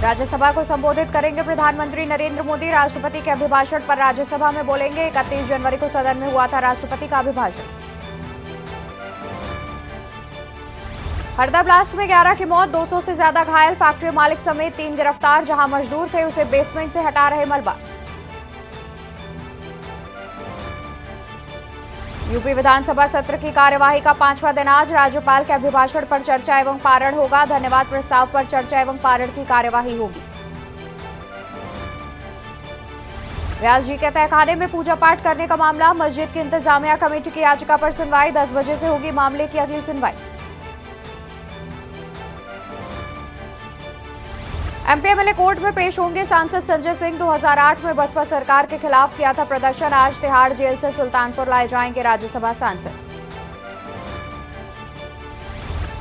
राज्यसभा को संबोधित करेंगे प्रधानमंत्री नरेंद्र मोदी। राष्ट्रपति के अभिभाषण पर राज्यसभा में बोलेंगे। 31 जनवरी को सदन में हुआ था राष्ट्रपति का अभिभाषण। हरदा ब्लास्ट में 11 की मौत, 200 से ज्यादा घायल, फैक्ट्री मालिक समेत 3 गिरफ्तार। जहां मजदूर थे उसे बेसमेंट से हटा रहे मलबा। यूपी विधानसभा सत्र की कार्यवाही का 5वां दिन आज। राज्यपाल के अभिभाषण पर चर्चा एवं पारण होगा। धन्यवाद प्रस्ताव पर चर्चा एवं पारण की कार्यवाही होगी। व्यास जी के तहखाने में पूजा पाठ करने का मामला, मस्जिद की इंतजामिया कमेटी की याचिका पर सुनवाई। 10 बजे से होगी मामले की अगली सुनवाई। एमपीएमएलए कोर्ट में पेश होंगे सांसद संजय सिंह। 2008 में बसपा सरकार के खिलाफ किया था प्रदर्शन। आज तिहाड़ जेल से सुल्तानपुर लाए जाएंगे राज्यसभा सांसद।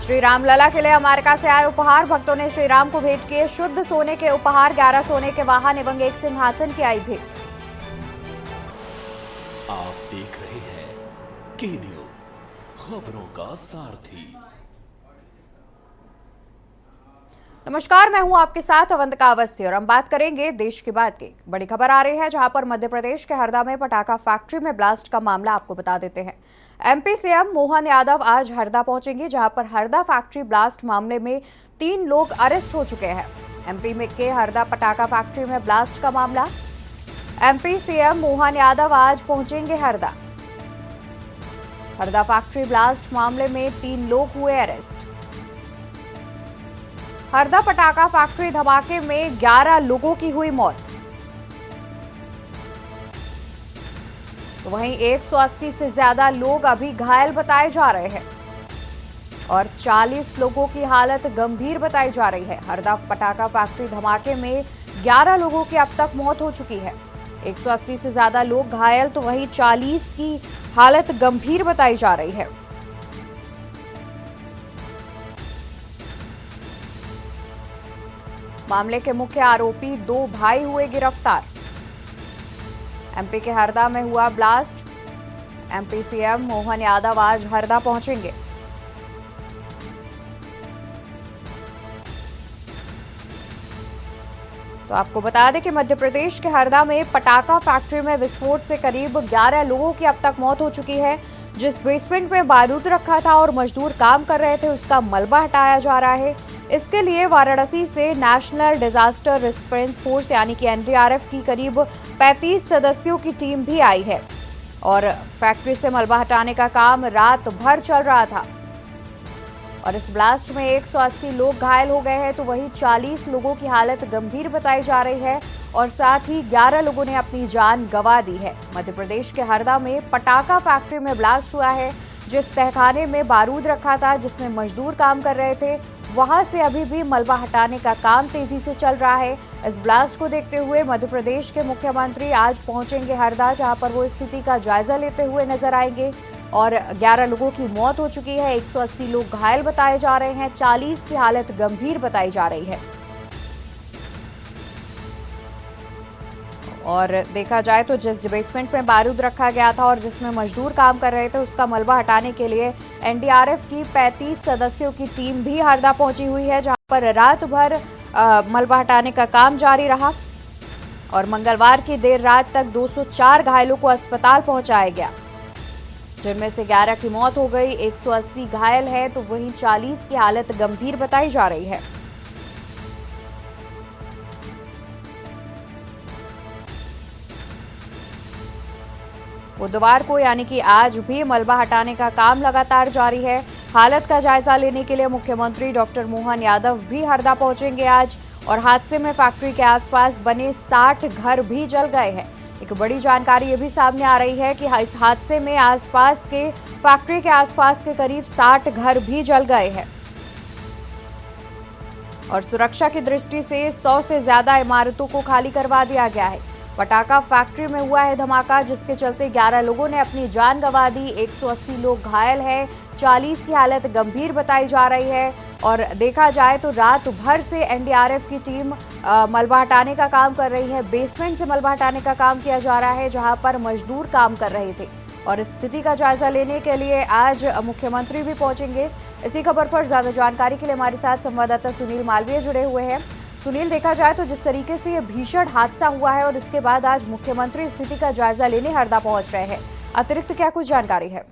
श्री रामलला के लिए अमेरिका से आए उपहार, भक्तों ने श्री राम को भेंट किए शुद्ध सोने के उपहार। 11 सोने के वाहन एवं 1 सिंहासन की आई भेंट। आप देख रहे हैं के न्यूज, खबरों का सारथी। नमस्कार, मैं हूं आपके साथ अवंतिका अवस्थी और हम बात करेंगे देश की बात की। बड़ी खबर आ रही है जहां पर मध्य प्रदेश के हरदा में पटाखा फैक्ट्री में ब्लास्ट का मामला आपको बता देते हैं। एमपी सीएम मोहन यादव आज हरदा पहुंचेंगे जहां पर हरदा फैक्ट्री ब्लास्ट मामले में 3 लोग अरेस्ट हो चुके हैं। एमपी में के हरदा पटाखा फैक्ट्री में ब्लास्ट का मामला, एमपी सीएम मोहन यादव आज पहुंचेंगे हरदा। हरदा फैक्ट्री ब्लास्ट मामले में 3 लोग हुए अरेस्ट। हरदा पटाखा फैक्ट्री धमाके में 11 लोगों की हुई मौत, तो वहीं 180 से ज्यादा लोग अभी घायल बताए जा रहे हैं और 40 लोगों की हालत गंभीर बताई जा रही है। हरदा पटाखा फैक्ट्री धमाके में 11 लोगों की अब तक मौत हो चुकी है, 180 से ज्यादा लोग घायल, तो वहीं 40 की हालत गंभीर बताई जा रही है। मामले के मुख्य आरोपी 2 भाई हुए गिरफ्तार। एमपी के हरदा में हुआ blast. MP CM Mohan Yadav आज हरदा पहुंचेंगे। तो आपको बता दें कि मध्य प्रदेश के हरदा में पटाखा फैक्ट्री में विस्फोट से करीब 11 लोगों की अब तक मौत हो चुकी है। जिस बेसमेंट में बारूद रखा था और मजदूर काम कर रहे थे उसका मलबा हटाया जा रहा है। इसके लिए वाराणसी से नेशनल डिजास्टर रिस्पॉन्स फोर्स यानी कि एनडीआरएफ की करीब 35 सदस्यों की टीम भी आई है और फैक्ट्री से मलबा हटाने का काम रात भर चल रहा था। और इस ब्लास्ट में 180 लोग घायल हो गए हैं, तो वहीं 40 लोगों की हालत गंभीर बताई जा रही है और साथ ही 11 लोगों ने अपनी जान गंवा दी है। मध्य प्रदेश के हरदा में पटाखा फैक्ट्री में ब्लास्ट हुआ है। जिस तहखाने में बारूद रखा था, जिसमें मजदूर काम कर रहे थे, वहां से अभी भी मलबा हटाने का काम तेजी से चल रहा है। इस ब्लास्ट को देखते हुए मध्य प्रदेश के मुख्यमंत्री आज पहुंचेंगे हरदा, जहां पर वो स्थिति का जायजा लेते हुए नजर आएंगे। और 11 लोगों की मौत हो चुकी है, 180 लोग घायल बताए जा रहे हैं, 40 की हालत गंभीर बताई जा रही है। और देखा जाए तो जिस बेसमेंट में बारूद रखा गया था और जिसमें मजदूर काम कर रहे थे उसका मलबा हटाने के लिए एनडीआरएफ की 35 सदस्यों की टीम भी हरदा पहुंची हुई है, जहां पर रात भर मलबा हटाने का काम जारी रहा और मंगलवार की देर रात तक 204 घायलों को अस्पताल पहुंचाया गया, जिनमें से 11 की मौत हो गई, 180 घायल है, तो वहीं 40 की हालत गंभीर बताई जा रही है। बुधवार को यानी कि आज भी मलबा हटाने का काम लगातार जारी है। हालत का जायजा लेने के लिए मुख्यमंत्री डॉक्टर मोहन यादव भी हरदा पहुंचेंगे आज और हादसे में फैक्ट्री के आसपास बने 60 घर भी जल गए हैं। एक बड़ी जानकारी ये भी सामने आ रही है कि इस हादसे में फैक्ट्री के आसपास के करीब 60 घर भी जल गए हैं और सुरक्षा की दृष्टि से 100 से ज्यादा इमारतों को खाली करवा दिया गया है। पटाखा फैक्ट्री में हुआ है धमाका, जिसके चलते 11 लोगों ने अपनी जान गंवा दी, 180 लोग घायल हैं, 40 की हालत गंभीर बताई जा रही है। और देखा जाए तो रात भर से एनडीआरएफ की टीम मलबा हटाने का काम कर रही है। बेसमेंट से मलबा हटाने का काम किया जा रहा है, जहां पर मजदूर काम कर रहे थे और स्थिति का जायजा लेने के लिए आज मुख्यमंत्री भी पहुंचेंगे। इसी खबर पर ज्यादा जानकारी के लिए हमारे साथ संवाददाता सुनील मालवीय जुड़े हुए हैं। सुनील, देखा जाए तो जिस तरीके से ये भीषण हादसा हुआ है और इसके बाद आज मुख्यमंत्री स्थिति का जायजा लेने हरदा पहुंच रहे हैं, अतिरिक्त क्या कुछ जानकारी है?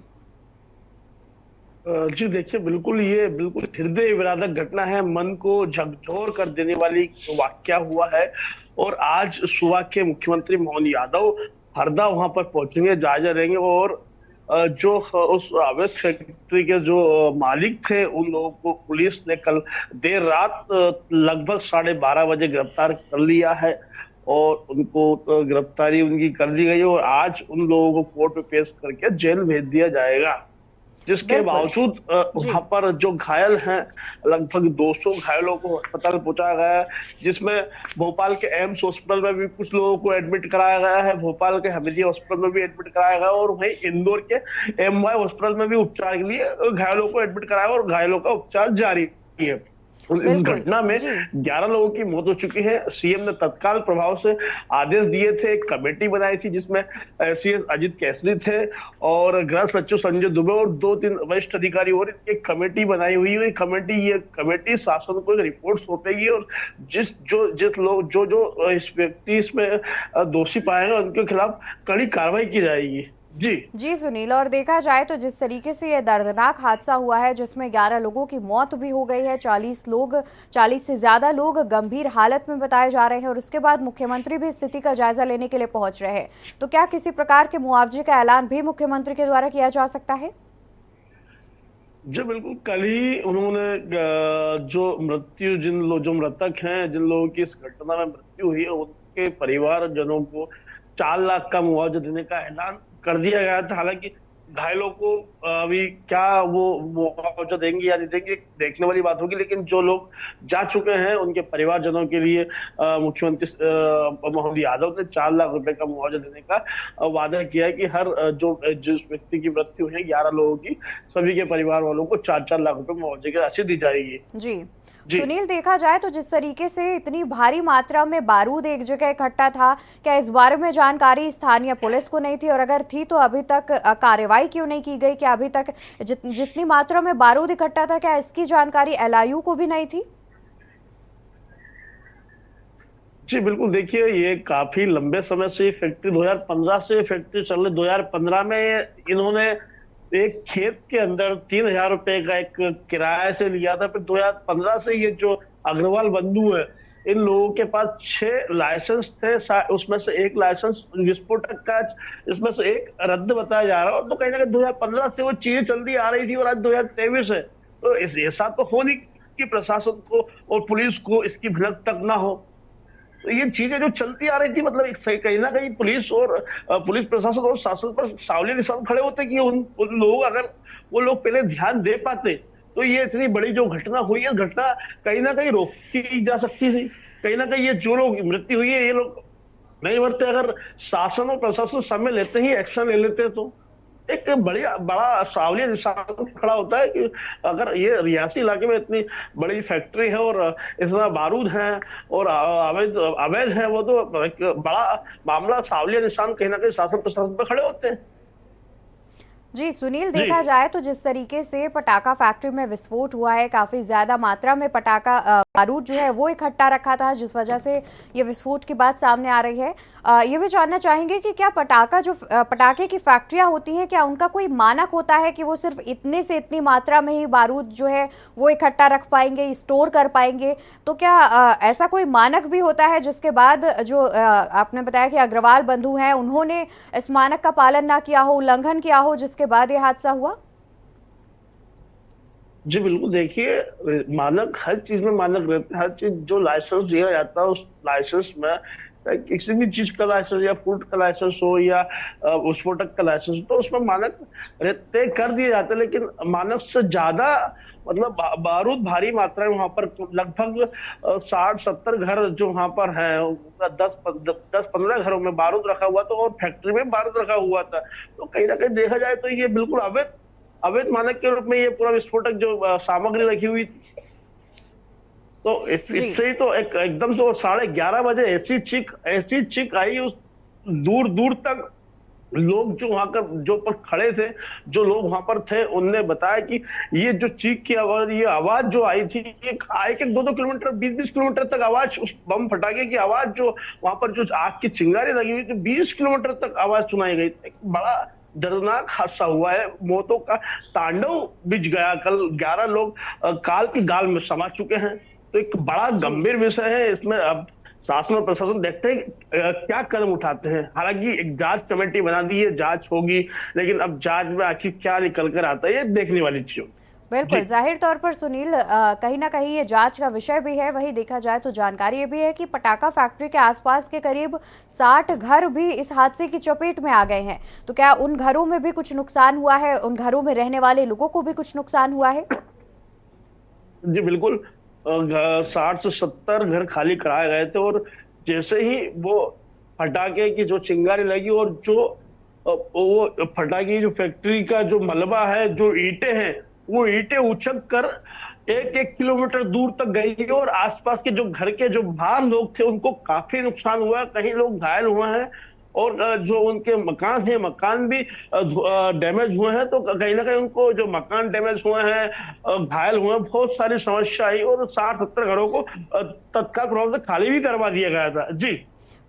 जी देखिए, बिल्कुल ये बिल्कुल हृदय विदारक घटना है, मन को झकझोर कर देने वाली वाकया हुआ है। और आज सुबह के मुख्यमंत्री मोहन यादव हरदा वहां पर पहुंचेंगे, जायजा लेंगे और जो उस अवैध फैक्ट्री के जो मालिक थे उन लोगों को पुलिस ने कल देर रात लगभग 12:30 बजे गिरफ्तार कर लिया है। और उनको गिरफ्तारी उनकी कर दी गई है और आज उन लोगों को कोर्ट में पेश करके जेल भेज दिया जाएगा। जिसके बिल्कुल बावजूद जी। वहां पर जो घायल हैं, लगभग 200 घायलों को अस्पताल पहुंचाया गया है, जिसमें भोपाल के एम्स हॉस्पिटल में भी कुछ लोगों को एडमिट कराया गया है, भोपाल के हमीदिया हॉस्पिटल में भी एडमिट कराया गया और वहीं इंदौर के एमवाई हॉस्पिटल में भी उपचार के लिए घायलों को एडमिट कराया और घायलों का उपचार जारी है। इस बिल्कुल घटना में जी। 11 लोगों की मौत हो चुकी है। सीएम ने तत्काल प्रभाव से आदेश दिए थे, एक कमेटी बनाई थी जिसमें सीएस अजित केसरी थे और गृह सचिव संजय दुबे और 2-3 वरिष्ठ अधिकारी और एक कमेटी बनाई हुई है। ये कमेटी शासन को एक रिपोर्ट सौंपेगी और जिस लोग जो इस व्यक्ति इसमें दोषी पाएगा उनके खिलाफ कड़ी कार्रवाई की जाएगी। जी सुनील, और देखा जाए तो जिस तरीके से यह दर्दनाक हादसा हुआ है जिसमें 11 लोगों की मौत भी हो गई है, 40 से ज्यादा लोग गंभीर हालत में बताए जा रहे हैं और उसके बाद मुख्यमंत्री भी स्थिति का जायजा लेने के लिए पहुंच रहे हैं, तो क्या किसी प्रकार के मुआवजे का ऐलान भी मुख्यमंत्री के द्वारा किया जा सकता है? जी बिल्कुल, कल ही उन्होंने जो मृतक हैं, जिन लोगों की इस घटना में मृत्यु हुई है, उनके परिवारजनों को 4 लाख का मुआवजा देने का ऐलान कर दिया गया था। हालांकि घायलों को अभी क्या वो मुआवजा देंगे या नहीं देंगे देखने वाली बात होगी, लेकिन जो लोग जा चुके हैं उनके परिवारजनों के लिए मुख्यमंत्री मोहन यादव ने 4 लाख रुपए का मुआवजा देने का वादा किया है कि हर जिस व्यक्ति की मृत्यु है 11 लोगों की, सभी के परिवार वालों को 4-4 लाख रुपए मुआवजे की राशि दी जाएगी। जी सुनील, देखा जाए तो जिस तरीके से इतनी भारी मात्रा में बारूद एक जगह इकट्ठा था, क्या इस बारे में जानकारी स्थानीय पुलिस को नहीं थी और अगर थी तो अभी तक कार्रवाई क्यों नहीं की गई? क्या अभी तक जितनी मात्रा में बारूद इकट्ठा था, क्या इसकी जानकारी एलआईयू को भी नहीं थी? जी बिल्कुल, देखिए ये काफी लंबे समय से फैक्ट्री 2015 से फैक्ट्री चल रही। 2015 में इन्होंने एक खेत के अंदर 3,000 रुपए का एक किराए से लिया था। फिर 2015 से ये जो अग्रवाल बंधु है, इन लोगों के पास 6 लाइसेंस थे, उसमें से एक लाइसेंस विस्फोटक का, इसमें से एक रद्द बताया जा रहा है। तो कहीं ना कहीं 2015 से वो चीजें चलती आ रही थी और आज 2023 है, तो ऐसा तो हो नहीं कि प्रशासन को और पुलिस को इसकी भनक तक ना हो। तो ये चीजें जो चलती आ रही थी, मतलब कहीं ना कहीं पुलिस प्रशासन और शासन पर सावले निशान खड़े होते कि उन लोग, अगर वो लोग पहले ध्यान दे पाते तो ये इतनी बड़ी जो घटना हुई है, घटना कहीं ना कहीं रोकी जा सकती थी। कहीं ना कहीं ये जो लोग मृत्यु हुई है, ये लोग नहीं मरते अगर शासन और प्रशासन समय लेते ही एक्शन ले लेते। तो एक बड़ा सावलिया निशान खड़ा होता है कि अगर ये रियासी इलाके में इतनी बड़ी फैक्ट्री है और इतना बारूद है और अवैध है, वो तो एक बड़ा मामला, सावलिया निशान कहीं ना कहीं शासन प्रशासन पर खड़े होते हैं। जी सुनील, देखा जाए तो जिस तरीके से पटाखा फैक्ट्री में विस्फोट हुआ है, काफी ज्यादा मात्रा में पटाखा बारूद जो है वो इकट्ठा रखा था, जिस वजह से ये विस्फोट की बात सामने आ रही है। ये भी जानना चाहेंगे कि क्या पटाखे की फैक्ट्रियां होती हैं, क्या उनका कोई मानक होता है कि वो सिर्फ इतने से इतनी मात्रा में ही बारूद जो है वो इकट्ठा रख पाएंगे, स्टोर कर पाएंगे? तो क्या ऐसा कोई मानक भी होता है जिसके बाद जो आपने बताया कि अग्रवाल बंधु हैं उन्होंने इस मानक का पालन ना किया हो, उल्लंघन किया हो, जिसके बाद ये हादसा हुआ? जी बिल्कुल, देखिए मानक, हर चीज में मानक रहते हैं। हर चीज जो लाइसेंस दिया जाता है, उस लाइसेंस में किसी भी चीज का लाइसेंस या फूड का लाइसेंस हो या विस्फोटक का लाइसेंस, तो उसमें मानक रहते कर दिए जाते हैं। लेकिन मानक से ज्यादा, मतलब बारूद भारी मात्रा में वहां पर लगभग 60-70 घर जो वहां पर है, 10-15 घरों में बारूद रखा हुआ था और फैक्ट्री में बारूद रखा हुआ था। तो कहीं ना कहीं देखा जाए तो ये बिल्कुल अवैध मानक के रूप में ये पूरा विस्फोटक जो सामग्री रखी हुई थी। तो इससे ही तो एकदम से 11:30 बजे ऐसी चीख आई उस दूर दूर तक, लोग जो वहां पर जो पर खड़े थे, जो लोग वहां पर थे, उनने बताया कि ये जो चीख की आवाज, ये आवाज जो आई थी, ये एक एक 2-2 किलोमीटर, 20-20 किलोमीटर तक आवाज, उस बम फटाके की आवाज जो वहां पर जो आग की चिंगारी लगी हुई थी, 20 किलोमीटर तक आवाज सुनाई गई। एक बड़ा दर्दनाक हादसा हुआ है, मौतों का तांडव बिछ गया। कल 11 लोग काल की गाल में समा चुके हैं। तो एक बड़ा जी। गंभीर विषय है। इसमें अब शासन और प्रशासन देखते हैं कि, क्या कदम उठाते हैं। हालांकि एक जांच कमेटी बना दी है, जांच होगी, लेकिन अब जांच में आखिर क्या निकल कर आता है, ये देखने वाली चीज होगी। बिल्कुल, जी जाहिर तौर पर सुनील, कहीं ना कहीं ये जांच का विषय भी है। वहीं देखा जाए तो जानकारी ये भी है कि पटाखा फैक्ट्री के आसपास के करीब 60 घर भी इस हादसे की चपेट में आ गए हैं। तो क्या उन घरों में भी कुछ नुकसान हुआ है? उन घरों में रहने वाले लोगों को भी कुछ नुकसान हुआ है? जी बिल्कुल। 60 से 70 घर खाली कराए गए थे, और जैसे ही वो फटाके की जो चिंगारी लगी, और जो वो फटाके की जो फैक्ट्री का जो मलबा है, जो ईंटें हैं, वो ईंटें उछक कर 1-1 किलोमीटर दूर तक गई है। और आसपास के जो घर के जो बाहर लोग थे, उनको काफी नुकसान हुआ है, कहीं लोग घायल हुए हैं। और जो उनके मकान है, मकान भी डैमेज हुए हैं। तो कहीं ना कहीं उनको जो मकान डैमेज हुए हैं, घायल हुए हैं, बहुत सारी समस्या आई, और 60-70 घरों को तत्काल प्रभाव से खाली भी करवा दिया गया था। जी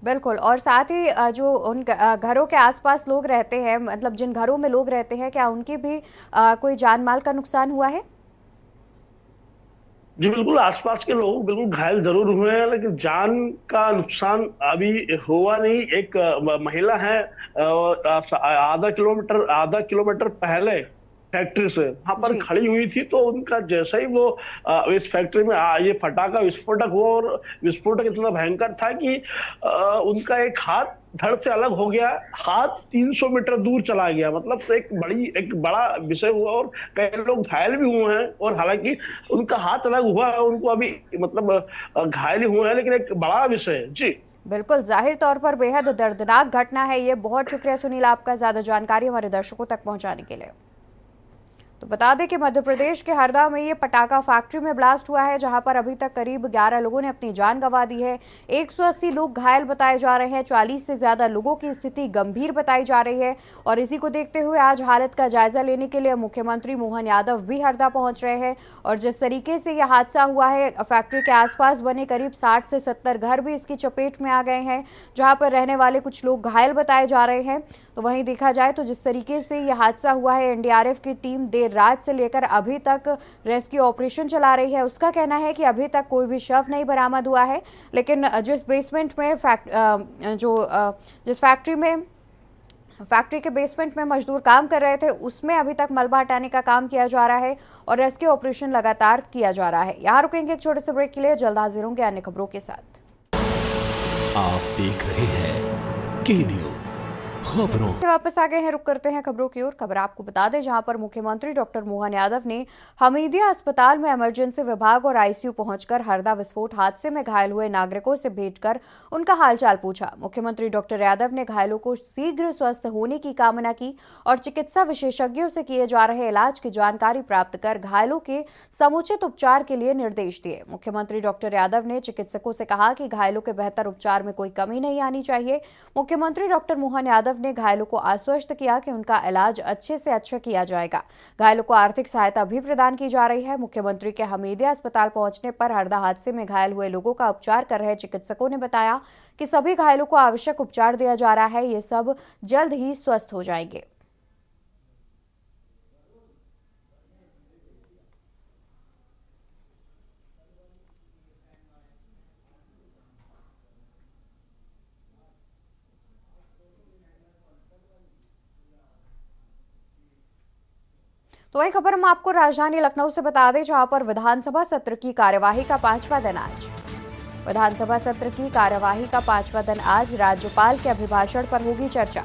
बिल्कुल। और साथ ही जो उन घरों के आसपास लोग रहते हैं, मतलब जिन घरों में लोग रहते हैं, क्या उनकी भी कोई जान माल का नुकसान हुआ है? जी बिल्कुल, आसपास के लोग बिल्कुल घायल जरूर हुए हैं, लेकिन जान का नुकसान अभी हुआ नहीं। एक महिला है, आधा किलोमीटर पहले फैक्ट्री से वहां पर जी। खड़ी हुई थी। तो उनका जैसे ही वो इस फैक्ट्री में ये फटाका विस्फोटक हुआ, और विस्फोटक इतना भयंकर था कि उनका एक हाथ धड़ से अलग हो गया। हाथ 300 मीटर दूर चला गया। मतलब तो एक बड़ा विषय हुआ, और कई लोग घायल भी हुए हैं। और हालांकि उनका हाथ अलग हुआ है, उनको अभी मतलब घायल ही हुए हैं, लेकिन एक बड़ा विषय है। जी बिल्कुल, जाहिर तौर पर बेहद दर्दनाक घटना है ये। बहुत शुक्रिया सुनील आपका ज्यादा जानकारी हमारे दर्शकों तक पहुंचाने के लिए। तो बता दें कि मध्य प्रदेश के हरदा में ये पटाखा फैक्ट्री में ब्लास्ट हुआ है, जहां पर अभी तक करीब 11 लोगों ने अपनी जान गंवा दी है। 180 लोग घायल बताए जा रहे हैं। 40 से ज्यादा लोगों की स्थिति गंभीर बताई जा रही है। और इसी को देखते हुए आज हालत का जायजा लेने के लिए मुख्यमंत्री मोहन यादव भी हरदा पहुंच रहे हैं। और जिस तरीके से यह हादसा हुआ है, फैक्ट्री के आसपास बने करीब 60 से 70 घर भी इसकी चपेट में आ गए हैं, जहां पर रहने वाले कुछ लोग घायल बताए जा रहे हैं। तो वहीं देखा जाए तो जिस तरीके से यह हादसा हुआ है, एनडीआरएफ की टीम देर रात से लेकर अभी तक रेस्क्यू ऑपरेशन चला रही है। उसका कहना है कि अभी तक कोई भी शव नहीं बरामद हुआ है, लेकिन जिस बेसमेंट में जिस फैक्ट्री के बेसमेंट में मजदूर काम कर रहे थे, उसमें अभी तक मलबा हटाने का काम किया जा रहा है और रेस्क्यू ऑपरेशन लगातार किया जा रहा है। यहाँ रुकेंगे एक छोटे से ब्रेक के लिए, जल्द हाजिर होंगे अन्य खबरों के साथ। आप देख रहे हैं के न्यूज खबरों। वापस आ गए हैं, रुक करते हैं खबरों की ओर। खबर आपको बता दें, जहां पर मुख्यमंत्री डॉक्टर मोहन यादव ने हमीदिया अस्पताल में इमरजेंसी विभाग और आईसीयू पहुंचकर हरदा विस्फोट हादसे में घायल हुए नागरिकों से भेंट कर उनका हालचाल पूछा। मुख्यमंत्री डॉक्टर यादव ने घायलों को शीघ्र स्वस्थ होने की कामना की और चिकित्सा विशेषज्ञों से किए जा रहे इलाज की जानकारी प्राप्त कर घायलों के समुचित उपचार के लिए निर्देश दिए। मुख्यमंत्री डॉक्टर यादव ने चिकित्सकों से कहा कि घायलों के बेहतर उपचार में कोई कमी नहीं आनी चाहिए। मुख्यमंत्री डॉक्टर मोहन यादव ने घायलों को आश्वस्त किया कि उनका इलाज अच्छे से अच्छा किया जाएगा। घायलों को आर्थिक सहायता भी प्रदान की जा रही है। मुख्यमंत्री के हमीदिया अस्पताल पहुंचने पर हरदा हादसे में घायल हुए लोगों का उपचार कर रहे चिकित्सकों ने बताया कि सभी घायलों को आवश्यक उपचार दिया जा रहा है। ये सब जल्द ही स्वस्थ हो जाएंगे। तो वही खबर हम आपको राजधानी लखनऊ से बता दें, जहां पर विधानसभा सत्र की कार्यवाही का 5वां दिन आज। विधानसभा सत्र की कार्यवाही का 5वां दिन आज राज्यपाल के अभिभाषण पर होगी चर्चा।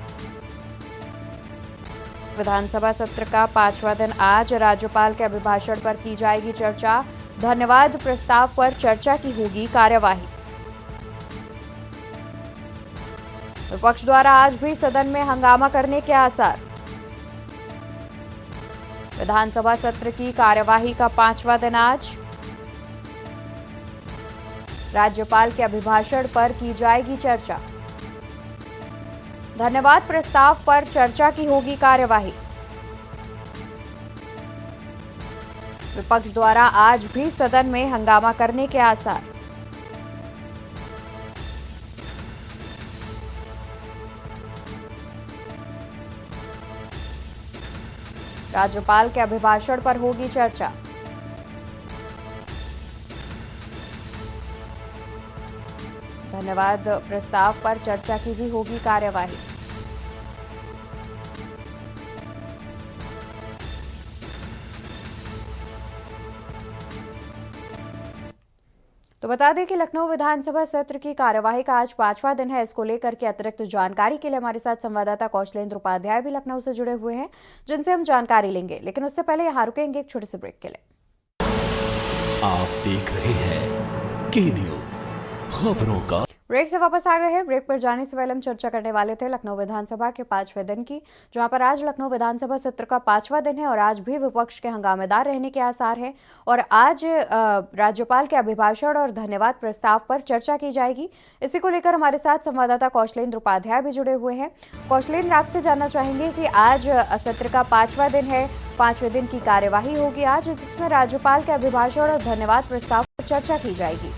विधानसभा सत्र का 5वां दिन आज राज्यपाल के अभिभाषण पर की जाएगी चर्चा। धन्यवाद प्रस्ताव पर चर्चा की होगी कार्यवाही। विपक्ष द्वारा आज भी सदन में हंगामा करने के आसार। विधानसभा सत्र की कार्यवाही का 5वां दिन आज राज्यपाल के अभिभाषण पर की जाएगी चर्चा। धन्यवाद प्रस्ताव पर चर्चा की होगी कार्यवाही। विपक्ष द्वारा आज भी सदन में हंगामा करने के आसार। राज्यपाल के अभिभाषण पर होगी चर्चा। धन्यवाद प्रस्ताव पर चर्चा की भी होगी कार्यवाही। तो बता दें कि लखनऊ विधानसभा सत्र की कार्यवाही का आज 5वां दिन है। इसको लेकर के अतिरिक्त जानकारी के लिए हमारे साथ संवाददाता कौशलेंद्र उपाध्याय भी लखनऊ से जुड़े हुए हैं, जिनसे हम जानकारी लेंगे। लेकिन उससे पहले यहाँ रुकेंगे एक छोटे से ब्रेक के लिए। आप देख रहे हैं की न्यूज़, खबरों का। ब्रेक से वापस आ गए हैं। ब्रेक पर जाने से पहले हम चर्चा करने वाले थे लखनऊ विधानसभा के 5वें दिन की, जहां पर आज लखनऊ विधानसभा सत्र का 5वां दिन है और आज भी विपक्ष के हंगामेदार रहने के आसार हैं। और आज राज्यपाल के अभिभाषण और धन्यवाद प्रस्ताव पर चर्चा की जाएगी। इसी को लेकर हमारे साथ संवाददाता कौशलेंद्र उपाध्याय भी जुड़े हुए हैं। कौशलेंद्र, आपसे जानना चाहेंगे कि आज सत्र का 5वां दिन है, 5वें दिन की कार्यवाही होगी आज, जिसमें राज्यपाल के अभिभाषण और धन्यवाद प्रस्ताव पर चर्चा की जाएगी।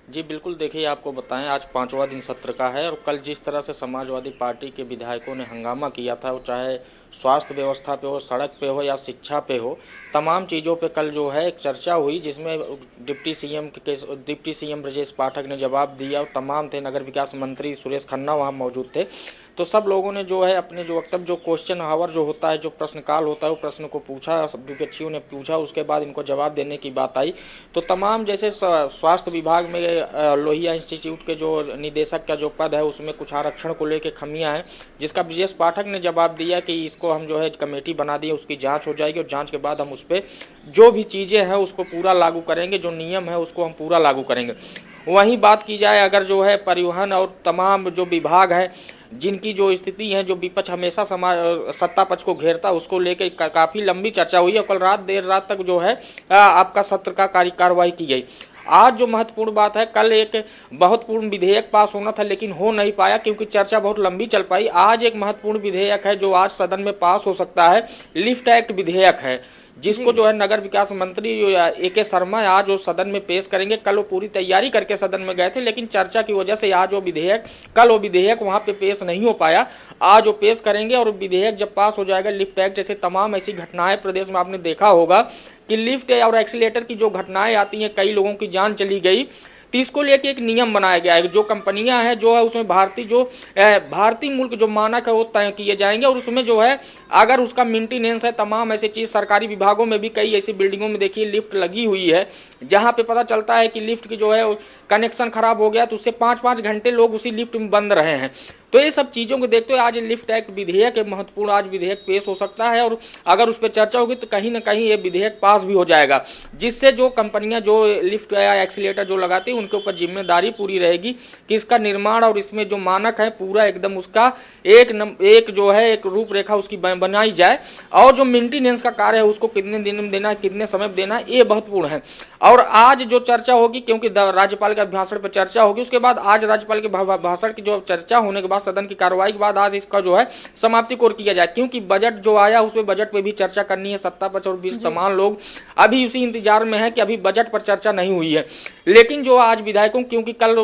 जी बिल्कुल, देखिए आपको बताएं, आज 5वां दिन सत्र का है और कल जिस तरह से समाजवादी पार्टी के विधायकों ने हंगामा किया था, वो चाहे स्वास्थ्य व्यवस्था पे हो, सड़क पे हो या शिक्षा पे हो, तमाम चीज़ों पे कल जो है एक चर्चा हुई, जिसमें डिप्टी सीएम ब्रजेश पाठक ने जवाब दिया और तमाम थे, नगर विकास मंत्री सुरेश खन्ना वहाँ मौजूद थे। तो सब लोगों ने जो है अपने जो वक्तव्य, जो क्वेश्चन आवर जो होता है, जो प्रश्नकाल होता है, वो प्रश्न को पूछा, विपक्षियों ने पूछा, उसके बाद इनको जवाब देने की बात आई। तो तमाम जैसे स्वास्थ्य विभाग में लोहिया इंस्टीट्यूट के जो निदेशक का जो पद है, उसमें कुछ आरक्षण को लेकर खामियां हैं, जिसका ब्रजेश पाठक ने जवाब दिया कि इसको हम जो है कमेटी बना दी, उसकी जांच हो जाएगी और जांच के बाद हम उस पर जो भी चीज़ें हैं उसको पूरा लागू करेंगे, जो नियम है उसको हम पूरा लागू करेंगे। वहीं बात की जाए अगर जो है परिवहन और तमाम जो विभाग है, जिनकी जो स्थिति है, जो विपक्ष हमेशा सत्ता पक्ष को घेरता, उसको लेकर काफ़ी लंबी चर्चा हुई है। कल देर रात तक जो है आपका सत्र का कार्यवाही की गई। आज जो महत्वपूर्ण बात है, कल एक महत्वपूर्ण विधेयक पास होना था लेकिन हो नहीं पाया क्योंकि चर्चा बहुत लंबी चल पाई। आज एक महत्वपूर्ण विधेयक है जो आज सदन में पास हो सकता है, लिफ्ट एक्ट विधेयक है, जिसको जो है नगर विकास मंत्री AK शर्मा आज वो सदन में पेश करेंगे। कल वो पूरी तैयारी करके सदन में गए थे, लेकिन चर्चा की वजह से आज कल वो विधेयक वहाँ पे पेश नहीं हो पाया। आज वो पेश करेंगे और विधेयक जब पास हो जाएगा, लिफ्ट एक्ट जैसे तमाम ऐसी घटनाएं प्रदेश में आपने देखा होगा कि लिफ्ट और एक्सीलेटर की जो घटनाएं आती हैं, कई लोगों की जान चली गई। तो इसको लेके एक नियम बनाया गया है, जो कंपनियां हैं जो है उसमें भारतीय मुल्क जो मानक है वो तय किए जाएंगे और उसमें जो है अगर उसका मेंटेनेंस है, तमाम ऐसी चीज़ सरकारी विभागों में भी कई ऐसी बिल्डिंगों में देखिए लिफ्ट लगी हुई है, जहां पे पता चलता है कि लिफ्ट की जो है कनेक्शन खराब हो गया तो उससे 5-5 घंटे लोग उसी लिफ्ट में बंद रहे हैं। तो ये सब चीज़ों को देखते हुए आज लिफ्ट एक्ट विधेयक एक महत्वपूर्ण आज विधेयक पेश हो सकता है और अगर उस पर चर्चा होगी तो कहीं ना कहीं ये विधेयक पास भी हो जाएगा, जिससे जो कंपनियां जो लिफ्ट या एक्सीलेटर जो लगाती हैं उनके ऊपर जिम्मेदारी पूरी रहेगी कि इसका निर्माण और इसमें जो मानक है पूरा एकदम उसका एक जो है एक रूपरेखा उसकी बनाई जाए और जो मेंटेनेंस का कार्य है उसको कितने दिन में देना है, कितने समय में देना है, ये महत्वपूर्ण है। और आज जो चर्चा होगी, क्योंकि राज्यपाल के भाषण पर चर्चा होगी, उसके बाद आज राज्यपाल के भाषण की जो चर्चा होने के बाद सदन की कार्रवाई के बाद आज इसका जो है समाप्ति को किया जाए, क्योंकि बजट जो आया उसमें बजट पे भी चर्चा करनी है। सत्ता पक्ष और बीच तमाम लोग अभी उसी इंतजार में है कि अभी बजट पर चर्चा नहीं हुई है। लेकिन जो आज विधायकों, क्योंकि कल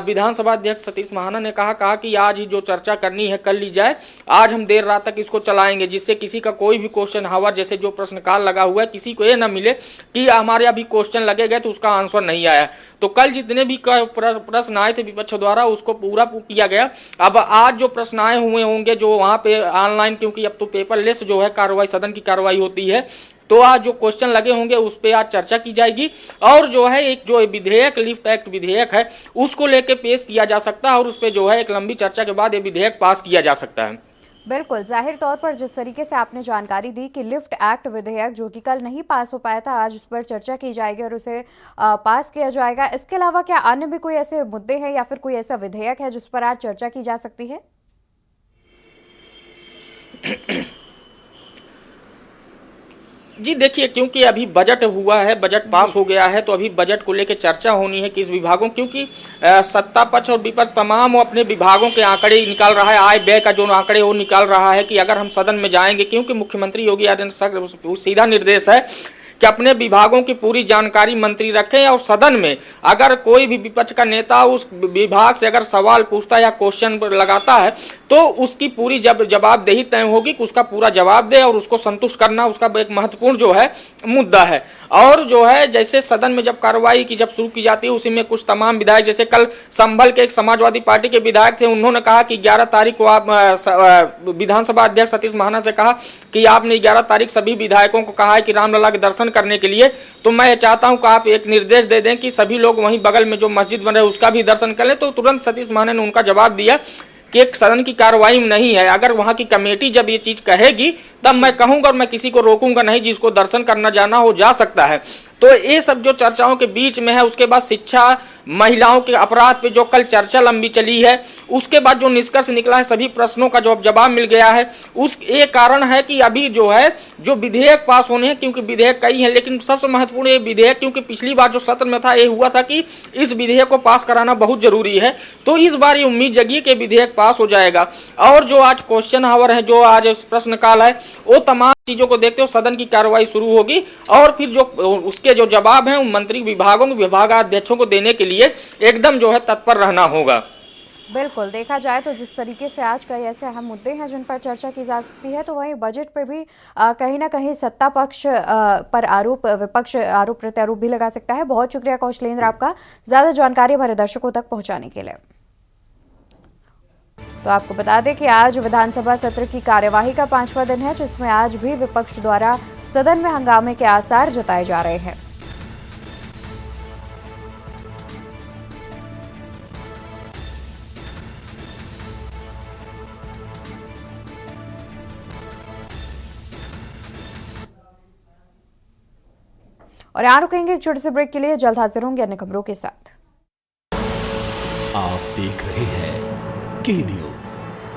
विधानसभा अध्यक्ष सतीश महाना ने कहा कि आज ही जो चर्चा करनी है कर ली जाए, आज हम देर रात तक इसको चलाएंगे, जिससे किसी का कोई भी क्वेश्चन हावर जैसे जो प्रश्नकाल लगा हुआ है, किसी को ये ना मिले कि हमारे अभी क्वेश्चन लगे गए तो उसका आंसर नहीं आया। तो कल जितने भी प्रश्न आए थे विपक्ष द्वारा उसको पूरा किया गया। अब आज जो प्रश्न आए हुए होंगे जो वहां पे ऑनलाइन, क्योंकि अब तो पेपरलेस जो है कार्रवाई, सदन की कार्रवाई होती है, तो आज जो क्वेश्चन लगे होंगे उस पर आज चर्चा की जाएगी और जो है एक जो विधेयक लिफ्ट एक्ट विधेयक है उसको लेके पेश किया जा सकता है और उस पर जो है एक लंबी चर्चा के बाद ये विधेयक पास किया जा सकता है। बिल्कुल, जाहिर तौर पर जिस तरीके से आपने जानकारी दी कि लिफ्ट एक्ट विधेयक जो कि कल नहीं पास हो पाया था, आज उस पर चर्चा की जाएगी और उसे पास किया जाएगा। इसके अलावा क्या अन्य भी कोई ऐसे मुद्दे हैं या फिर कोई ऐसा विधेयक है जिस पर आज चर्चा की जा सकती है? जी देखिए, क्योंकि अभी बजट हुआ है, बजट पास हो गया है, तो अभी बजट को लेकर चर्चा होनी है किस विभागों, क्योंकि सत्ता पक्ष और विपक्ष तमाम वो अपने विभागों के आंकड़े निकाल रहा है, आय व्यय का जो आंकड़े वो निकाल रहा है कि अगर हम सदन में जाएंगे, क्योंकि मुख्यमंत्री योगी आदित्यनाथ सीधा निर्देश है कि अपने विभागों की पूरी जानकारी मंत्री रखें और सदन में अगर कोई भी विपक्ष का नेता उस विभाग से अगर सवाल पूछता है या क्वेश्चन लगाता है तो उसकी पूरी जब जवाबदेही तय होगी कि उसका पूरा जवाब दे और उसको संतुष्ट करना उसका एक महत्वपूर्ण जो है मुद्दा है। और जो है जैसे सदन में जब कार्रवाई की जब शुरू की जाती है उसी में कुछ तमाम विधायक, जैसे कल संभल के एक समाजवादी पार्टी के विधायक थे, उन्होंने कहा कि 11 तारीख को आप विधानसभा अध्यक्ष सतीश महाना से कहा कि आपने 11 तारीख सभी विधायकों को कहा है कि रामलला के दर्शन करने के लिए, तो मैं चाहता हूं कि आप एक निर्देश दे दें कि सभी लोग वहीं बगल में जो मस्जिद बन रहे हैं उसका भी दर्शन कर लें। तो तुरंत सतीश महाना ने उनका जवाब दिया कि एक सदन की कार्रवाई नहीं है, अगर वहां की कमेटी जब ये चीज कहेगी तब मैं कहूंगा और मैं किसी को रोकूंगा नहीं, जिसको दर्शन करना जाना हो जा सकता है। तो ये सब जो चर्चाओं के बीच में है, उसके बाद शिक्षा, महिलाओं के अपराध पे जो कल चर्चा लंबी चली है, उसके बाद जो निष्कर्ष निकला है, सभी प्रश्नों का जवाब मिल गया है। उस ये कारण है कि अभी जो है जो विधेयक पास होने हैं, क्योंकि विधेयक कई हैं, लेकिन सबसे महत्वपूर्ण ये विधेयक, क्योंकि पिछली बार जो सत्र में था ये हुआ था कि इस विधेयक को पास कराना बहुत जरूरी है, तो इस बार ये उम्मीद जगी कि विधेयक पास हो जाएगा। और जो आज क्वेश्चन आवर है, जो आज प्रश्नकाल है, वो तमाम चीजों को देखते हुए सदन की कार्रवाई शुरू होगी और फिर जो उसके जो जवाब हैं उन मंत्री विभागों के विभागाध्यक्षों को देने के लिए एकदम जो है तत्पर रहना होगा। बिल्कुल, देखा जाए तो जिस तरीके से आज कई ऐसे अहम मुद्दे हैं जिन पर चर्चा की जा सकती है, तो वहीं बजट पे भी कहीं ना कहीं सत्ता पक्ष पर आरोप, विपक्ष आरोप प्रत्यारोप भी लगा सकता है। बहुत शुक्रिया कौशलेंद्र आपका ज्यादा जानकारी हमारे दर्शकों तक पहुंचाने के लिए। तो आपको बता दें कि आज विधानसभा सत्र की कार्यवाही का 5वां दिन है, जिसमें आज भी विपक्ष द्वारा सदन में हंगामे के आसार जताए जा रहे हैं। और यहाँ रुकेंगे एक छोटे से ब्रेक के लिए, जल्द हाजिर होंगे अन्य खबरों के साथ। आप देख रहे हैं के न्यूज,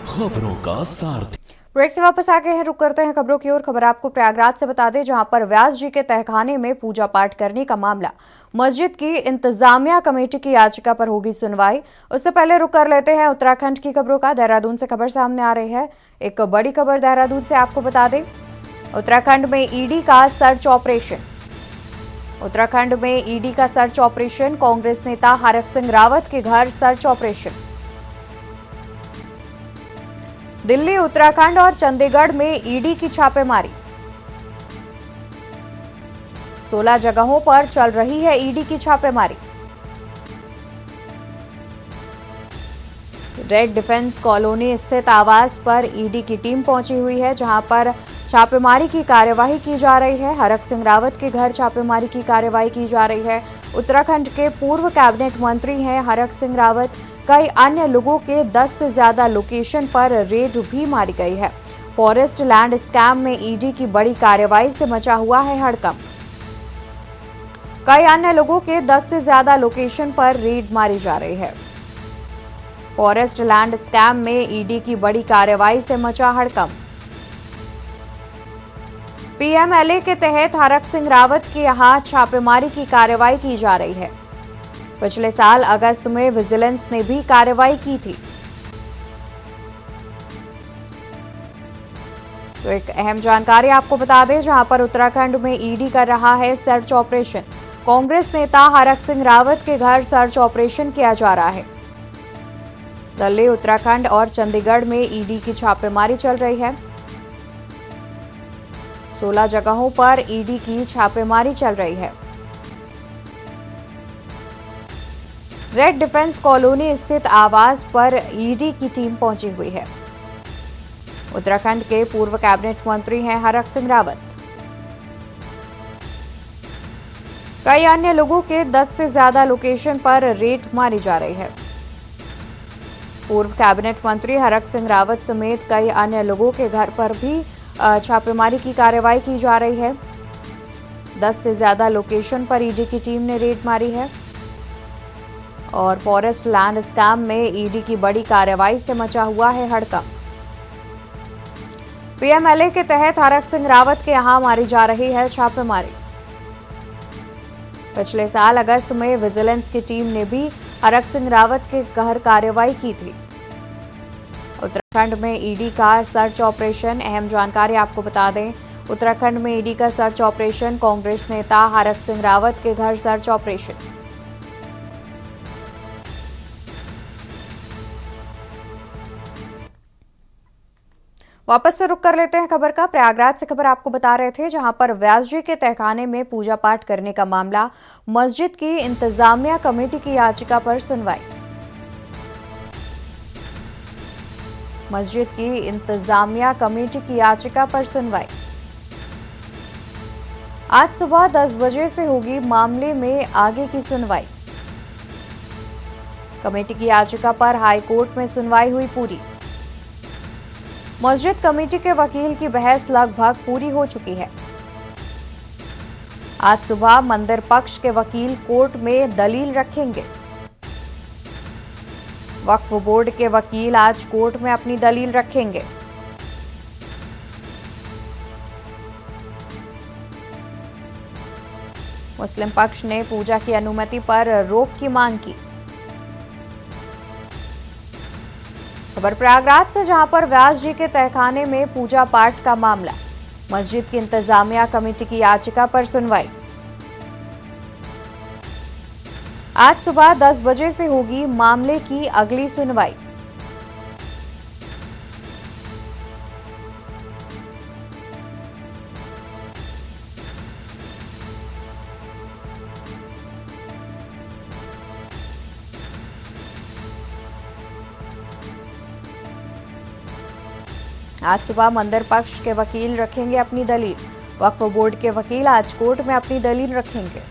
खबरों का सारथी। ब्रेक से वापस आ गए हैं, रुक करते हैं खबरों की ओर। खबर आपको प्रयागराज से बता दें, जहां पर व्यास जी के तहखाने में पूजा पाठ करने का मामला, मस्जिद की इंतजामिया कमेटी की याचिका पर होगी सुनवाई। उससे पहले रुक कर लेते हैं उत्तराखंड की खबरों का। देहरादून से खबर सामने आ रही है, एक बड़ी खबर देहरादून से आपको बता दें। उत्तराखंड में ईडी का सर्च ऑपरेशन। उत्तराखंड में ईडी का सर्च ऑपरेशन, कांग्रेस नेता हरक सिंह रावत के घर सर्च ऑपरेशन। दिल्ली, उत्तराखंड और चंडीगढ़ में ईडी की छापेमारी। 16 जगहों पर चल रही है ईडी की छापेमारी। रेड डिफेंस कॉलोनी स्थित आवास पर ईडी की टीम पहुंची हुई है, जहां पर छापेमारी की कार्यवाही की जा रही है। हरक सिंह रावत के घर छापेमारी की कार्यवाही की जा रही है। उत्तराखंड के पूर्व कैबिनेट मंत्री हैं हरक सिंह रावत। कई अन्य लोगों के 10 से ज्यादा लोकेशन पर रेड भी मारी गई है। फॉरेस्ट लैंड स्कैम में ईडी की बड़ी कार्रवाई से मचा हुआ है हड़कंप। कई अन्य लोगों के 10 से ज्यादा लोकेशन पर रेड मारी जा रही है। फॉरेस्ट लैंड स्कैम में ईडी की बड़ी कार्रवाई से मचा हड़कंप। पीएमएलए के तहत हरक सिंह रावत के यहां छापेमारी की कार्रवाई की जा रही है। पिछले साल अगस्त में विजिलेंस ने भी कार्रवाई की थी। तो एक अहम जानकारी आपको बता दें, जहां पर उत्तराखंड में ईडी कर रहा है सर्च ऑपरेशन। कांग्रेस नेता हरक सिंह रावत के घर सर्च ऑपरेशन किया जा रहा है। दिल्ली, उत्तराखंड और चंडीगढ़ में ईडी की छापेमारी चल रही है। 16 जगहों पर ईडी की छापेमारी चल रही है। रेड डिफेंस कॉलोनी स्थित आवास पर ईडी की टीम पहुंची हुई है। उत्तराखंड के पूर्व कैबिनेट मंत्री हैं हरक सिंह रावत। कई अन्य लोगों के 10 से ज्यादा लोकेशन पर रेड मारी जा रही है। पूर्व कैबिनेट मंत्री हरक सिंह रावत समेत कई अन्य लोगों के घर पर भी छापेमारी की कार्रवाई की जा रही है। 10 से ज्यादा लोकेशन पर ईडी की टीम ने रेड मारी है और फॉरेस्ट लैंड स्कैम में ईडी की बड़ी कार्रवाई से मचा हुआ है हड़कंप। पीएमएलए के तहत हरक सिंह रावत के यहां मारी जा रही है छापेमारी। पिछले साल अगस्त में विजिलेंस की टीम ने भी हरक सिंह रावत के घर कार्रवाई की थी। उत्तराखंड में ईडी का सर्च ऑपरेशन, अहम जानकारी आपको बता दें, उत्तराखंड में ईडी का सर्च ऑपरेशन, कांग्रेस नेता हरक सिंह रावत के घर सर्च ऑपरेशन। वापस से रुक कर लेते हैं खबर का। प्रयागराज से खबर आपको बता रहे थे, जहां पर व्यास जी के तहखाने में पूजा पाठ करने का मामला, मस्जिद की इंतजामिया कमेटी की याचिका पर सुनवाई। मस्जिद की इंतजामिया कमेटी की याचिका पर सुनवाई आज सुबह 10 बजे से होगी। मामले में आगे की सुनवाई। कमेटी की याचिका पर हाई कोर्ट में सुनवाई हुई पूरी। मस्जिद कमेटी के वकील की बहस लगभग पूरी हो चुकी है। आज सुबह मंदिर पक्ष के वकील कोर्ट में दलील रखेंगे। वक्फ बोर्ड के वकील आज कोर्ट में अपनी दलील रखेंगे। मुस्लिम पक्ष ने पूजा की अनुमति पर रोक की मांग की। खबर प्रयागराज से, जहां पर व्यास जी के तहखाने में पूजा पाठ का मामला, मस्जिद की इंतजामिया कमेटी की याचिका पर सुनवाई। आज सुबह 10 बजे से होगी मामले की अगली सुनवाई। आज सुबह मंदिर पक्ष के वकील रखेंगे अपनी दलील। वक्फ बोर्ड के वकील आज कोर्ट में अपनी दलील रखेंगे।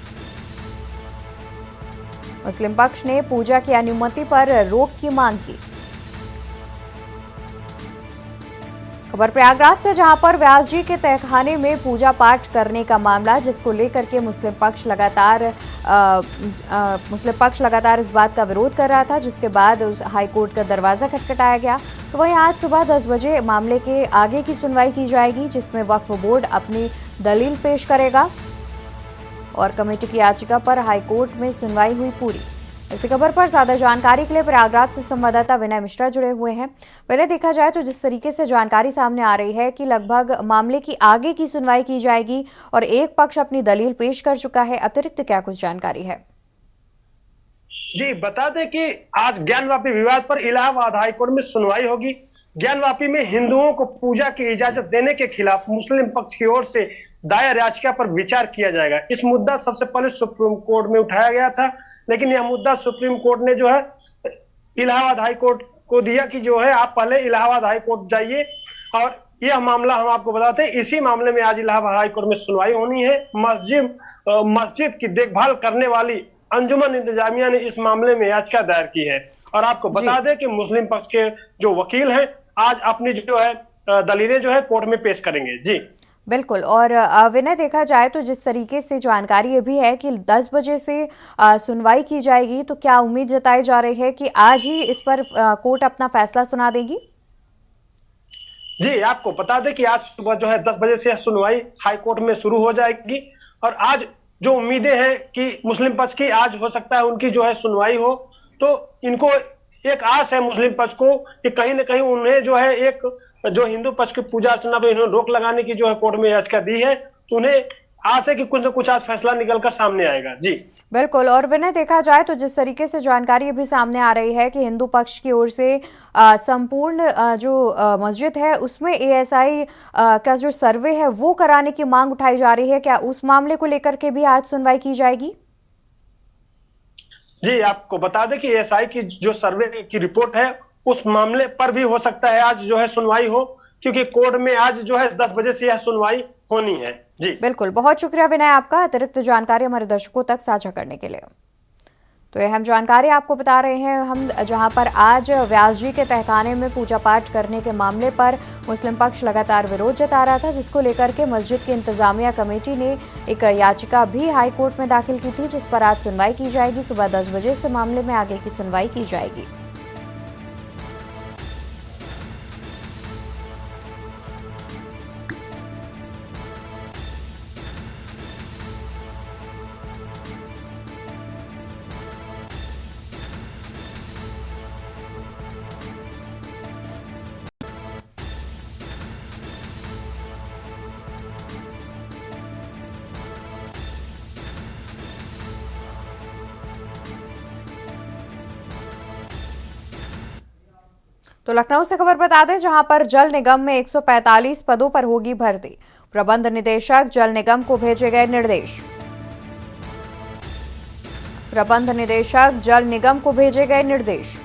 मुस्लिम पक्ष ने पूजा की अनुमति पर रोक की मांग की। खबर प्रयागराज से, जहां पर व्यास जी के तहखाने में पूजा पाठ करने का मामला, जिसको लेकर के मुस्लिम पक्ष लगातार इस बात का विरोध कर रहा था, जिसके बाद हाई कोर्ट का दरवाजा खटखटाया गया। तो वहीं आज सुबह 10 बजे मामले के आगे की सुनवाई की जाएगी, जिसमें वक्फ बोर्ड अपनी दलील पेश करेगा और कमेटी की याचिका पर हाई कोर्ट में सुनवाई हुई पूरी। इसी खबर पर ज्यादा जानकारी के लिए प्रयागराज से संवाददाता विनय मिश्रा जुड़े हुए हैं। विनय, देखा जाए तो जिस तरीके से जानकारी सामने आ रही है कि लगभग मामले की आगे की सुनवाई की जाएगी और एक पक्ष अपनी दलील पेश कर चुका है, अतिरिक्त क्या कुछ जानकारी है? जी, बता दें कि आज ज्ञानवापी विवाद पर इलाहाबाद हाईकोर्ट में सुनवाई होगी। ज्ञानवापी में हिंदुओं को पूजा की इजाजत देने के खिलाफ मुस्लिम पक्ष की ओर से दायर याचिका पर विचार किया जाएगा। इस मुद्दा सबसे पहले सुप्रीम कोर्ट में उठाया गया था, लेकिन यह मुद्दा सुप्रीम कोर्ट ने जो है इलाहाबाद हाई कोर्ट को दिया कि जो है आप पहले इलाहाबाद हाई कोर्ट जाइए। और यह मामला हम आपको बताते हैं, इसी मामले में आज इलाहाबाद हाई कोर्ट में सुनवाई होनी है। मस्जिद की देखभाल करने वाली अंजुमन इंतजामिया ने इस मामले में याचिका दायर की है। और आपको बता दें कि मुस्लिम पक्ष के जो वकील हैं आज अपनी जो है दलीलें जो है कोर्ट में पेश करेंगे। जी बिल्कुल। और विनय, देखा जाए तो जिस तरीके से जानकारी ये भी है कि 10 बजे से सुनवाई की जाएगी, तो क्या उम्मीद जताई जा रही है कि आज ही इस पर कोर्ट अपना फैसला सुना देगी? जी, आपको बता दें कि आज सुबह जो है 10 बजे से सुनवाई हाई कोर्ट में शुरू हो जाएगी। और आज जो उम्मीदें हैं कि मुस्लिम पक्ष की, आज हो सकता है उनकी जो है सुनवाई हो, तो इनको एक आस है मुस्लिम पक्ष को कि कहीं ना कहीं उन्हें जो है एक जो हिंदू पक्ष की पूजा अर्चना पर इन्होंने रोक लगाने की जो है कोर्ट में याचिका दी है, तो उन्हें आस है कि कुछ न कुछ आज फैसला निकलकर सामने आएगा। जी बिल्कुल। और विनय, देखा जाए तो जिस तरीके से जानकारी भी सामने आ रही है कि हिंदू पक्ष की ओर से संपूर्ण जो मस्जिद है उसमें एएसआई का जो सर्वे है वो कराने की मांग उठाई जा रही है, क्या उस मामले को लेकर के भी आज सुनवाई की जाएगी? जी, आपको बता दें कि एएसआई की जो सर्वे की रिपोर्ट है उस मामले पर भी हो सकता है आज जो है सुनवाई हो, क्योंकि कोर्ट में आज जो है 10 बजे से यह सुनवाई होनी है। जी बिल्कुल, बहुत शुक्रिया विनय आपका अतिरिक्त जानकारी हमारे दर्शकों तक साझा करने के लिए। तो ये हम जानकारी आपको बता रहे हैं हम, जहां पर आज व्यास जी के तहखाने में पूजा पाठ करने के मामले पर मुस्लिम पक्ष लगातार विरोध जता रहा था, जिसको लेकर के मस्जिद की इंतजामिया कमेटी ने एक याचिका भी हाई कोर्ट में दाखिल की थी, जिस पर आज सुनवाई की जाएगी। सुबह 10 बजे से मामले में आगे की सुनवाई की जाएगी। तो लखनऊ से खबर बता दें, जहां पर जल निगम में 145 पदों पर होगी भर्ती। प्रबंध निदेशक जल निगम को भेजे गए निर्देश। प्रबंध निदेशक जल निगम को भेजे गए निर्देश।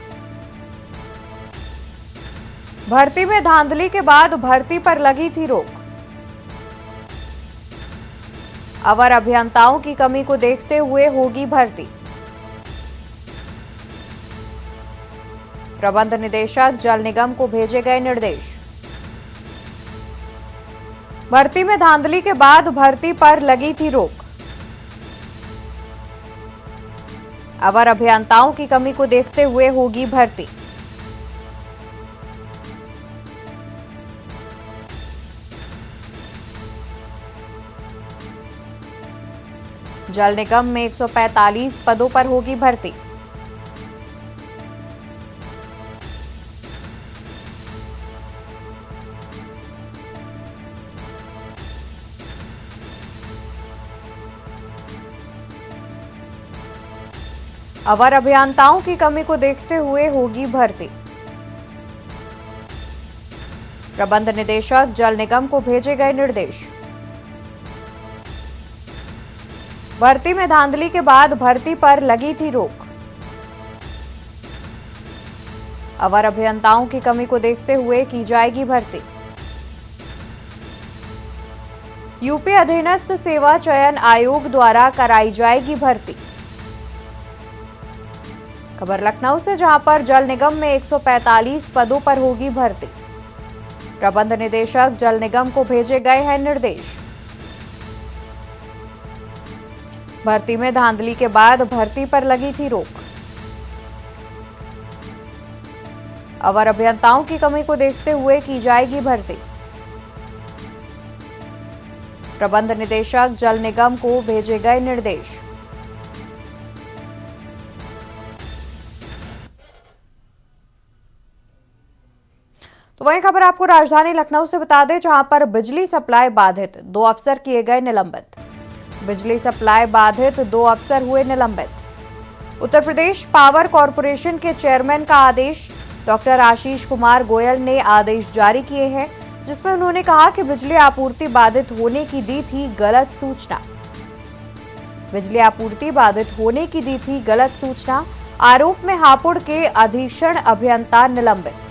भर्ती में धांधली के बाद भर्ती पर लगी थी रोक। अवर अभियंताओं की कमी को देखते हुए होगी भर्ती। प्रबंध निदेशक जल निगम को भेजे गए निर्देश। भर्ती में धांधली के बाद भर्ती पर लगी थी रोक। अवर अभियंताओं की कमी को देखते हुए होगी भर्ती। जल निगम में 145 पदों पर होगी भर्ती। अवर अभियंताओं की कमी को देखते हुए होगी भर्ती। प्रबंध निदेशक जल निगम को भेजे गए निर्देश। भर्ती में धांधली के बाद भर्ती पर लगी थी रोक। अवर अभियंताओं की कमी को देखते हुए की जाएगी भर्ती। यूपी अधीनस्थ सेवा चयन आयोग द्वारा कराई जाएगी भर्ती। खबर लखनऊ से, जहां पर जल निगम में 145 पदों पर होगी भर्ती। प्रबंध निदेशक जल निगम को भेजे गए हैं निर्देश। भर्ती में धांधली के बाद भर्ती पर लगी थी रोक। अवर अभियंताओं की कमी को देखते हुए की जाएगी भर्ती। प्रबंध निदेशक जल निगम को भेजे गए निर्देश। तो वही खबर आपको राजधानी लखनऊ से बता दें, जहां पर बिजली सप्लाई बाधित, 2 अफसर किए गए निलंबित। बिजली सप्लाई बाधित, 2 अफसर हुए निलंबित। उत्तर प्रदेश पावर कॉरपोरेशन के चेयरमैन का आदेश। डॉक्टर आशीष कुमार गोयल ने आदेश जारी किए हैं, जिसमें उन्होंने कहा कि बिजली आपूर्ति बाधित होने की दी थी गलत सूचना। बिजली आपूर्ति बाधित होने की दी थी गलत सूचना। आरोप में हापुड़ के अधीक्षण अभियंता निलंबित।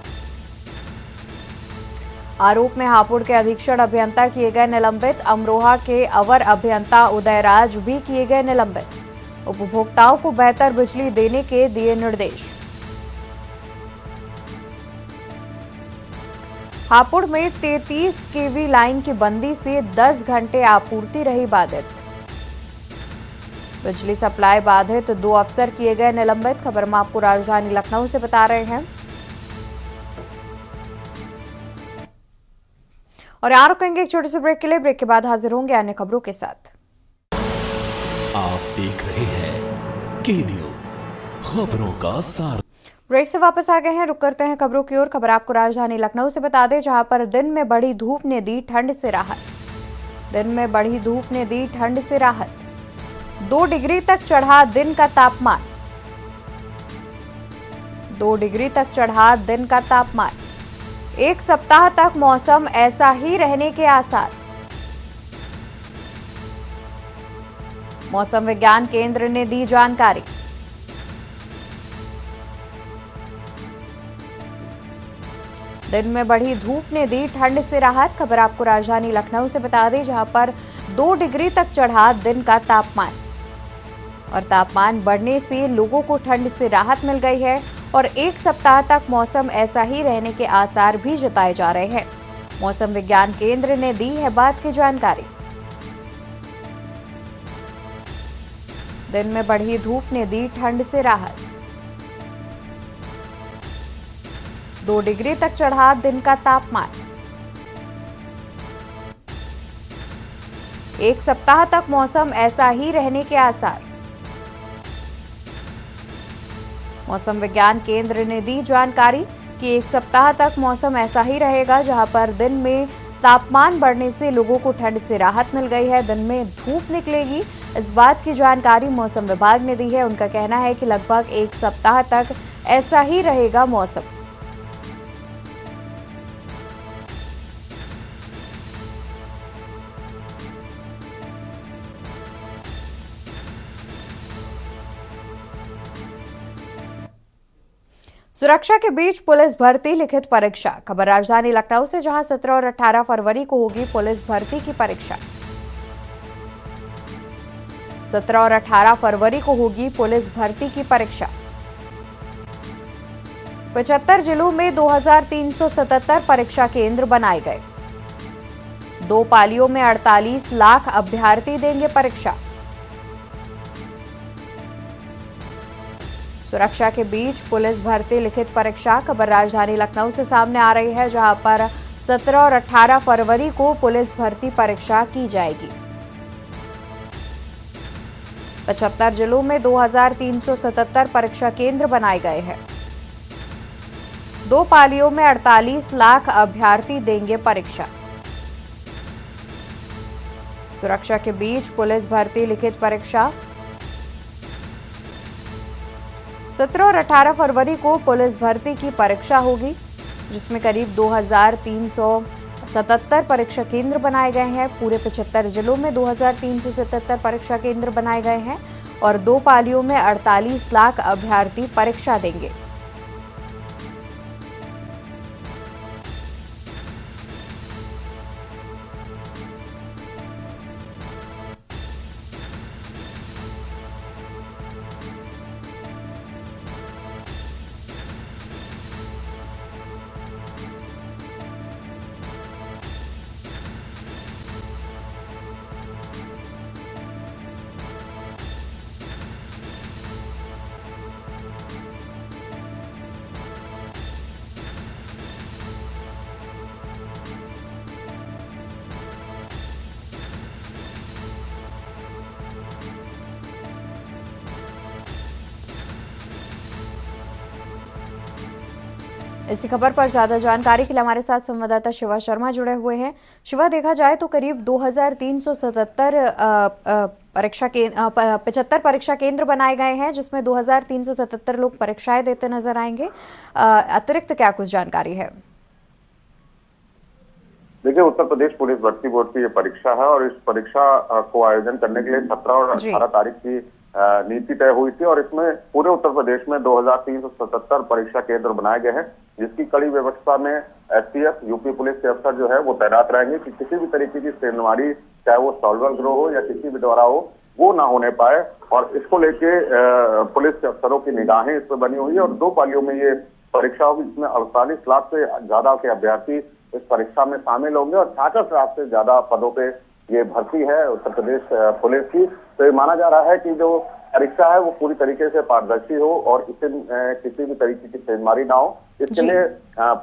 आरोप में हापुड़ के अधीक्षण अभियंता किए गए निलंबित। अमरोहा के अवर अभियंता उदयराज भी किए गए निलंबित। उपभोक्ताओं को बेहतर बिजली देने के दिए निर्देश। हापुड़ में 33 केवी लाइन की बंदी से 10 घंटे आपूर्ति रही बाधित। बिजली सप्लाई बाधित, 2 अफसर किए गए निलंबित। खबर हम आपको राजधानी लखनऊ से बता रहे हैं। और यहाँ रुकेंगे एक छोटे से ब्रेक के लिए। ब्रेक के बाद हाजिर होंगे अन्य खबरों के साथ। आप देख रहे हैं के न्यूज, खबरों का सार। ब्रेक से वापस आ गए हैं, रुक करते हैं खबरों की ओर। खबर आपको राजधानी लखनऊ से बता दें, जहां पर दिन में बढ़ी धूप ने दी ठंड से राहत। दिन में बढ़ी धूप ने दी ठंड से राहत। 2 डिग्री तक चढ़ा दिन का तापमान। 2 डिग्री तक चढ़ा दिन का तापमान। 1 सप्ताह तक मौसम ऐसा ही रहने के आसार। मौसम विज्ञान केंद्र ने दी जानकारी। दिन में बढ़ी धूप ने दी ठंड से राहत। खबर आपको राजधानी लखनऊ से बता दें, जहां पर 2 डिग्री तक चढ़ा दिन का तापमान। और तापमान बढ़ने से लोगों को ठंड से राहत मिल गई है और 1 सप्ताह तक मौसम ऐसा ही रहने के आसार भी जताए जा रहे हैं। मौसम विज्ञान केंद्र ने दी है बात की जानकारी। दिन में बढ़ी धूप ने दी ठंड से राहत। 2 डिग्री तक चढ़ा दिन का तापमान। 1 सप्ताह तक मौसम ऐसा ही रहने के आसार। मौसम विज्ञान केंद्र ने दी जानकारी कि 1 सप्ताह तक मौसम ऐसा ही रहेगा, जहां पर दिन में तापमान बढ़ने से लोगों को ठंड से राहत मिल गई है। दिन में धूप निकलेगी, इस बात की जानकारी मौसम विभाग ने दी है। उनका कहना है कि लगभग 1 सप्ताह तक ऐसा ही रहेगा मौसम। सुरक्षा के बीच पुलिस भर्ती लिखित परीक्षा। खबर राजधानी लखनऊ से, जहां 17 और 18 फरवरी को होगी पुलिस भर्ती की परीक्षा। 17 और 18 फरवरी को होगी पुलिस भर्ती की परीक्षा। 75 जिलों में 2377 परीक्षा केंद्र बनाए गए। 2 पालियों में 48 लाख अभ्यर्थी देंगे परीक्षा। सुरक्षा के बीच पुलिस भर्ती लिखित परीक्षा। खबर राजधानी लखनऊ से सामने आ रही है, जहां पर 17 और 18 फरवरी को पुलिस भर्ती परीक्षा की जाएगी। 75 जिलों में 2377 परीक्षा केंद्र बनाए गए हैं। 2 पालियों में 48 लाख अभ्यर्थी देंगे परीक्षा। सुरक्षा के बीच पुलिस भर्ती लिखित परीक्षा। 17 और 18 फरवरी को पुलिस भर्ती की परीक्षा होगी, जिसमें करीब 2377 परीक्षा केंद्र बनाए गए हैं। पूरे 75 जिलों में 2377 परीक्षा केंद्र बनाए गए हैं और 2 पालियों में 48 लाख अभ्यर्थी परीक्षा देंगे। इसी खबर पर ज्यादा जानकारी के लिए हमारे साथ संवाददाता शिवा शर्मा जुड़े हुए हैं। शिवा, देखा जाए तो करीब 2377 परीक्षा के 75 परीक्षा केंद्र बनाए गए हैं, जिसमें 2377 लोग परीक्षाएं देते नजर आएंगे। अतिरिक्त क्या कुछ जानकारी है? देखिए, उत्तर प्रदेश पुलिस भर्ती बोर्ड की ये परीक्षा है और इस परीक्षा को आयोजन करने के लिए 17 और 18 तारीख की नीति तय हुई थी और इसमें पूरे उत्तर प्रदेश में 2377 परीक्षा केंद्र बनाए गए हैं, जिसकी कड़ी व्यवस्था में एसटीएफ, यूपी पुलिस के अफसर जो है वो तैनात रहेंगे कि किसी भी तरीके की सेंधमारी, चाहे वो सॉल्वर गिरोह हो या किसी भी द्वारा हो, वो ना होने पाए। और इसको लेके पुलिस के अफसरों की निगाहें इस पर बनी हुई है और 2 पालियों में ये परीक्षा होगी, जिसमें 48 लाख से ज्यादा के अभ्यर्थी इस परीक्षा में शामिल होंगे और 66 लाख से ज्यादा पदों पे ये भर्ती है उत्तर प्रदेश पुलिस की। तो ये माना जा रहा है कि जो परीक्षा है वो पूरी तरीके से पारदर्शी हो और इससे किसी भी तरीके की सेंधमारी ना हो। इसके लिए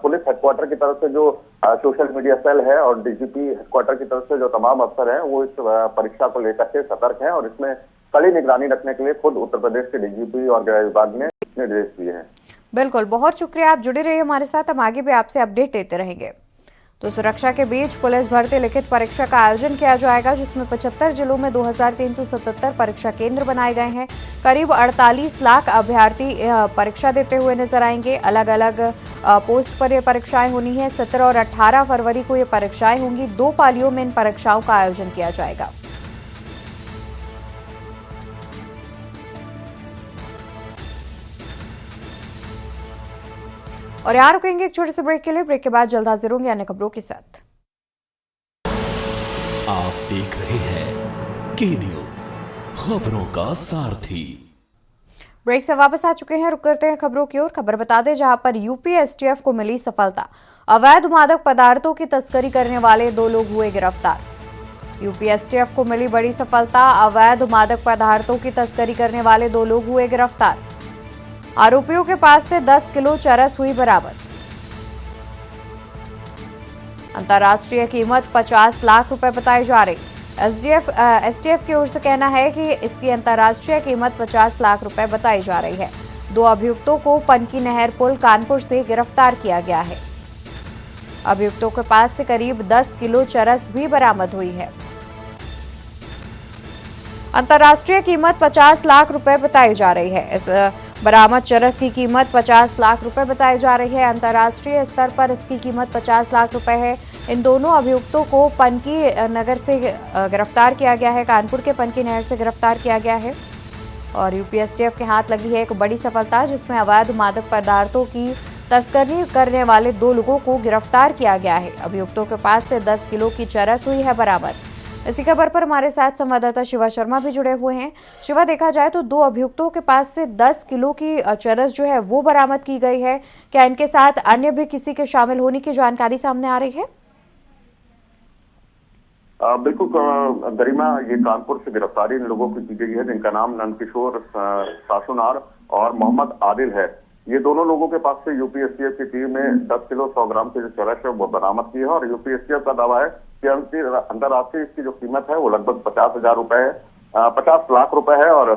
पुलिस हेडक्वार्टर की तरफ से जो सोशल मीडिया सेल है और डीजीपी हेडक्वार्टर की तरफ से जो तमाम अफसर हैं वो इस परीक्षा को लेकर के सतर्क हैं और इसमें कड़ी निगरानी रखने के लिए खुद उत्तर प्रदेश के डीजीपी और गृह विभाग ने निर्देश दिए हैं। बिल्कुल, बहुत शुक्रिया, आप जुड़े रहिए हमारे साथ, हम आगे भी आपसे अपडेट देते रहेंगे। तो सुरक्षा के बीच पुलिस भर्ती लिखित परीक्षा का आयोजन किया जाएगा, जिसमें 75 जिलों में 2377 परीक्षा केंद्र बनाए गए हैं। करीब 48 लाख अभ्यर्थी परीक्षा देते हुए नजर आएंगे। अलग अलग पोस्ट पर ये परीक्षाएं होनी है। 17 और 18 फरवरी को ये परीक्षाएं होंगी। 2 पालियों में इन परीक्षाओं का आयोजन किया जाएगा। और यहाँ रुकेंगे एक छोटे से ब्रेक के लिए। ब्रेक के बाद जल्द हाजिर होंगे अन्य खबरों के साथ। आप देख रहे हैं की न्यूज, खबरों का सारथी। ब्रेक से वापस आ चुके हैं, रुक करते हैं खबरों की ओर। खबर बता दें, जहां पर यूपी एसटीएफ को मिली सफलता। अवैध मादक पदार्थों की तस्करी करने वाले 2 लोग हुए गिरफ्तार। यूपी एसटीएफ को मिली बड़ी सफलता। अवैध मादक पदार्थों की तस्करी करने वाले 2 लोग हुए गिरफ्तार। आरोपियों के पास से 10 किलो चरस हुई बरामद। अंतर्राष्ट्रीय कीमत 50 लाख रुपए बताई जा रही। एसटीएफ की ओर से कहना है कि इसकी अंतर्राष्ट्रीय कीमत 50 लाख रुपए बताई जा रही है। 2 अभियुक्तों को पनकी नहर पुल कानपुर से गिरफ्तार किया गया है। अभियुक्तों के पास से करीब 10 किलो चरस भी बरामद हुई है। अंतर्राष्ट्रीय कीमत 50 लाख रुपए बताई जा रही है। इस बरामद चरस की कीमत 50 लाख रुपए बताई जा रही है। अंतर्राष्ट्रीय स्तर पर इसकी कीमत 50 लाख रुपए है। इन दोनों अभियुक्तों को पनकी नगर से गिरफ्तार किया गया है, कानपुर के पनकी नहर से गिरफ्तार किया गया है। और यूपीएसटीएफ के हाथ लगी है एक बड़ी सफलता, जिसमें अवैध मादक पदार्थों की तस्करी करने वाले 2 लोगों को गिरफ्तार किया गया है। अभियुक्तों के पास से 10 किलो की चरस हुई है बरामद। इसी खबर पर हमारे साथ संवाददाता शिवा शर्मा भी जुड़े हुए हैं। शिवा, देखा जाए तो 2 अभियुक्तों के पास से 10 किलो की चरस जो है वो बरामद की गई है। क्या इनके साथ अन्य भी किसी के शामिल होने की जानकारी सामने आ रही है? बिल्कुल गरिमा, ये कानपुर से गिरफ्तारी इन लोगों की की गई है, जिनका नाम नंदकिशोर सासुनार और मोहम्मद आदिल है। ये दोनों लोगों के पास से यूपीएसटीएफ की टीम ने 10 किलो 100 ग्राम की जो चरस है वो बरामद की है। और यूपीएसटीएफ का दावा है कि अंतरराष्ट्रीय इसकी जो कीमत है वो लगभग 50,000 रुपए है, 50 लाख रुपए है। और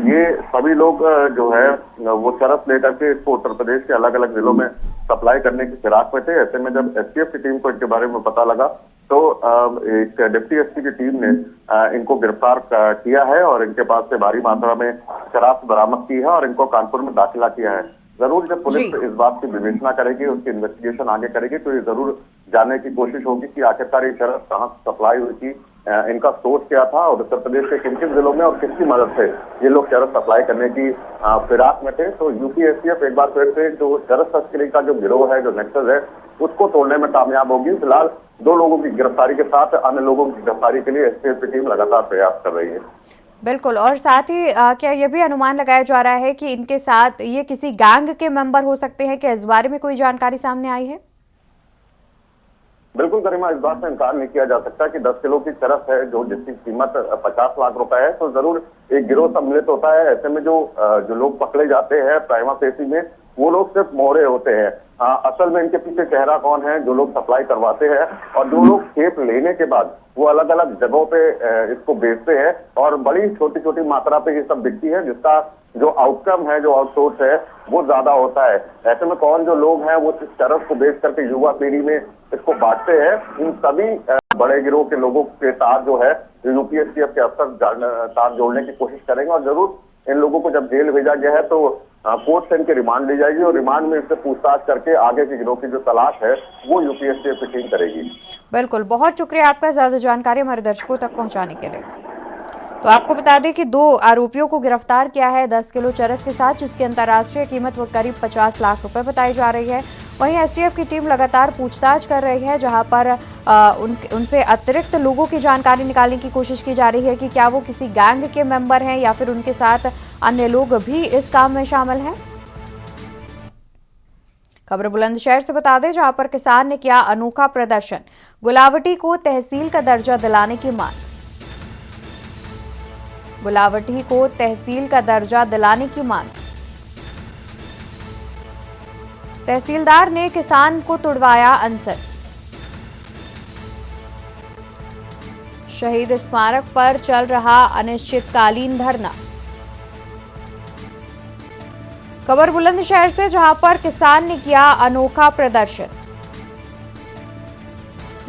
ये सभी लोग जो है वो चरस लेकर के इसको उत्तर प्रदेश के अलग अलग जिलों में सप्लाई करने की फिराक में थे। ऐसे में जब एसटीएफ की टीम को इनके बारे में पता लगा तो एक डिप्टी एसपी की टीम ने इनको गिरफ्तार किया है और इनके पास से भारी मात्रा में शराब बरामद की है और इनको कानपुर में दाखिला किया है। जरूर जब पुलिस इस बात की विवेचना करेगी, उसकी इन्वेस्टिगेशन आगे करेगी, तो ये जरूर जानने की कोशिश होगी कि आखिरकार ये शराब कहाँ सप्लाई हुई थी, इनका सोर्स क्या था और उत्तर प्रदेश के किन किन जिलों में और किसकी मदद से ये लोग चरस सप्लाई करने की फिराक में थे। तो यूपीएसटीएफ एक बार फिर से जो चरस तस्करी का जो गिरोह है, जो नेक्सस है, उसको तोड़ने में कामयाब होगी। फिलहाल 2 लोगों की गिरफ्तारी के साथ अन्य लोगों की गिरफ्तारी के लिए एसटीएफ की टीम लगातार प्रयास कर रही है। बिल्कुल, और साथ ही क्या ये भी अनुमान लगाया जा रहा है कि इनके साथ ये किसी गैंग के मेंबर हो सकते हैं? क्या इस बारे में कोई जानकारी सामने आई है? बिल्कुल गरिमा, इस बात से इनकार नहीं किया जा सकता कि 10 किलो की चरस है जो जिसकी कीमत 50 लाख रुपए है, तो जरूर एक गिरोह सम्मिलित होता है। ऐसे में जो लोग पकड़े जाते हैं प्राइमा फेसी में, वो लोग सिर्फ मोहरे होते हैं। असल में इनके पीछे चेहरा कौन है, जो लोग सप्लाई करवाते हैं और जो लोग खेप लेने के बाद वो अलग अलग जगहों पे इसको बेचते हैं और बड़ी छोटी छोटी मात्रा पे ये सब बिकती है, जिसका जो आउटकम है, जो आउटसोर्स है, वो ज्यादा होता है। ऐसे में कौन जो लोग हैं वो इस चरस को बेच करके युवा पीढ़ी में इसको बांटते हैं, इन सभी बड़े गिरोह के लोगों के साथ जो है यूपीएसटीएफ के अफसर तार जोड़ने की कोशिश करेंगे। और जरूर इन लोगों को जब जेल भेजा गया है तो कोर्ट से इनकी रिमांड ली जाएगी और रिमांड में इससे पूछताछ करके आगे के गिरोह की जो तलाश है वो यूपीएसटीएफ की टीम करेगी। बिल्कुल, बहुत शुक्रिया आपका ज्यादा जानकारी हमारे दर्शकों तक पहुंचाने के लिए। तो आपको बता दें कि 2 आरोपियों को गिरफ्तार किया है 10 किलो चरस के साथ, जिसकी अंतर्राष्ट्रीय कीमत वो करीब 50 लाख रुपए बताई जा रही है। वहीं एसटीएफ की टीम लगातार पूछताछ कर रही है, जहां पर उनसे अतिरिक्त लोगों की जानकारी निकालने की कोशिश की जा रही है कि क्या वो किसी गैंग के मेंबर हैं या फिर उनके साथ अन्य लोग भी इस काम में शामिल हैं। खबर बुलंदशहर से बता दें, जहां पर किसान ने किया अनोखा प्रदर्शन, गुलावटी को तहसील का दर्जा दिलाने की मांग। गुलावटी को तहसील का दर्जा दिलाने की मांग। तहसीलदार ने किसान को तुड़वाया अनशन। शहीद स्मारक पर चल रहा अनिश्चितकालीन धरना। खबर बुलंदशहर से, जहां पर किसान ने किया अनोखा प्रदर्शन,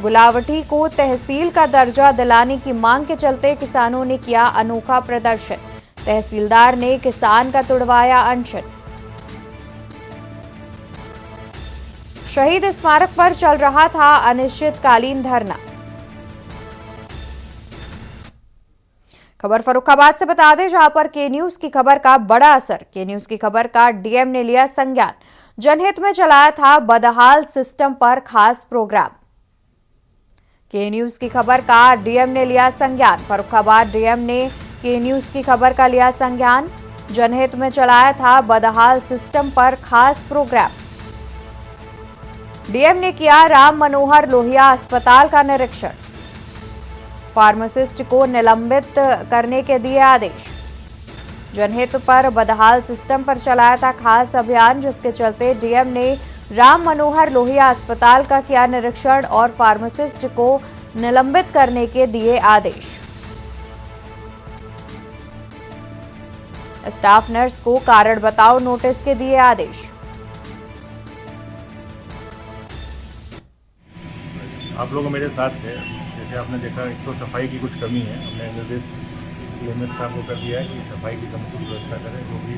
गुलावटी को तहसील का दर्जा दिलाने की मांग के चलते किसानों ने किया अनोखा प्रदर्शन। तहसीलदार ने किसान का तुड़वाया अनशन। शहीद स्मारक पर चल रहा था अनिश्चितकालीन धरना। खबर फर्रुखाबाद से बता दें, जहां पर के न्यूज की खबर का बड़ा असर। के न्यूज की खबर का डीएम ने लिया संज्ञान। जनहित में चलाया था बदहाल सिस्टम पर खास प्रोग्राम। के न्यूज की खबर का डीएम ने लिया संज्ञान। फर्रुखाबाद डीएम ने के न्यूज की खबर का लिया संज्ञान। जनहित में चलाया था बदहाल सिस्टम पर खास प्रोग्राम। डीएम ने किया राम मनोहर लोहिया अस्पताल का निरीक्षण। फार्मासिस्ट को निलंबित करने के दिए आदेश। जनहित पर बदहाल सिस्टम पर चलाया था खास अभियान, जिसके चलते डीएम ने राम मनोहर लोहिया अस्पताल का किया निरीक्षण और फार्मासिस्ट को निलंबित करने के दिए आदेश। स्टाफ नर्स को कारण बताओ नोटिस के दिए आदेश। आप लोग मेरे साथ थे, जैसे आपने देखा एक तो सफाई की कुछ कमी है, हमने निर्देश डीएमएस साहब को कर दिया है कि सफाई की समुचित व्यवस्था करें, जो भी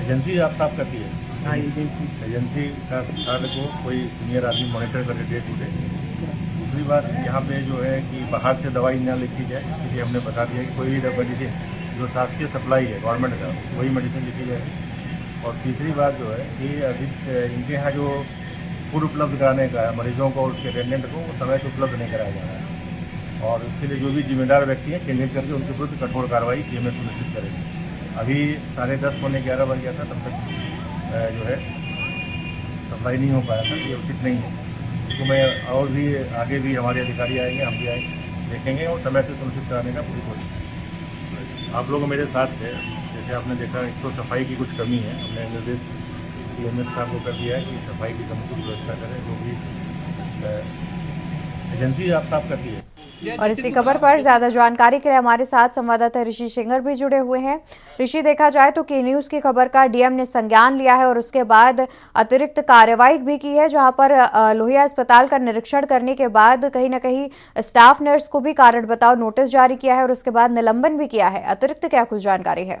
एजेंसी आप साफ करती है। एजेंसी का कार्य को कोई सीनियर आदमी मॉनिटर करे डे टू डे, दूसरी बात यहाँ पे जो है कि बाहर से दवाई न लिखी जाए, इसलिए हमने बता दिया कि कोई भी मेडिसिन जो शासकीय सप्लाई है गवर्नमेंट का वही मेडिसिन लिखी जाएगी। और तीसरी बात जो है कि अधिक इनके यहाँ जो फूड उपलब्ध कराने का है मरीजों को और उसके अटेंडेंट को वो समय से उपलब्ध नहीं कराया जा रहा है, और इसके लिए जो भी जिम्मेदार व्यक्ति हैं चिन्हित करके उनके विरुद्ध कठोर कार्रवाई सीएमएस सुनिश्चित करेगी। अभी 10:30 पौने 11 बज गया था, तब तक जो है सप्लाई नहीं हो पाया था, ये उचित नहीं है। इसको मैं और भी आगे भी हमारे अधिकारी आएंगे, हम भी आएंगे, देखेंगे और समय से सुनिश्चित कराने का पूरी कोशिश करेंगे। आप लोग मेरे साथ थे, जैसे आपने देखा एक तो सफाई की कुछ कमी है, हमने निर्देश सीएमएस साहब को कर दिया है कि सफाई की समुचित व्यवस्था करें, जो भी एजेंसी आप साफ करती है। और इसी खबर पर ज्यादा जानकारी के लिए हमारे साथ संवाददाता ऋषि शेंगर भी जुड़े हुए हैं। ऋषि, देखा जाए तो के न्यूज की खबर का डीएम ने संज्ञान लिया है और उसके बाद अतिरिक्त कार्रवाई भी की है, जहां पर लोहिया अस्पताल का निरीक्षण करने के बाद कहीं न कहीं स्टाफ नर्स को भी कारण बताओ नोटिस जारी किया है और उसके बाद निलंबन भी किया है। अतिरिक्त क्या कुछ जानकारी है?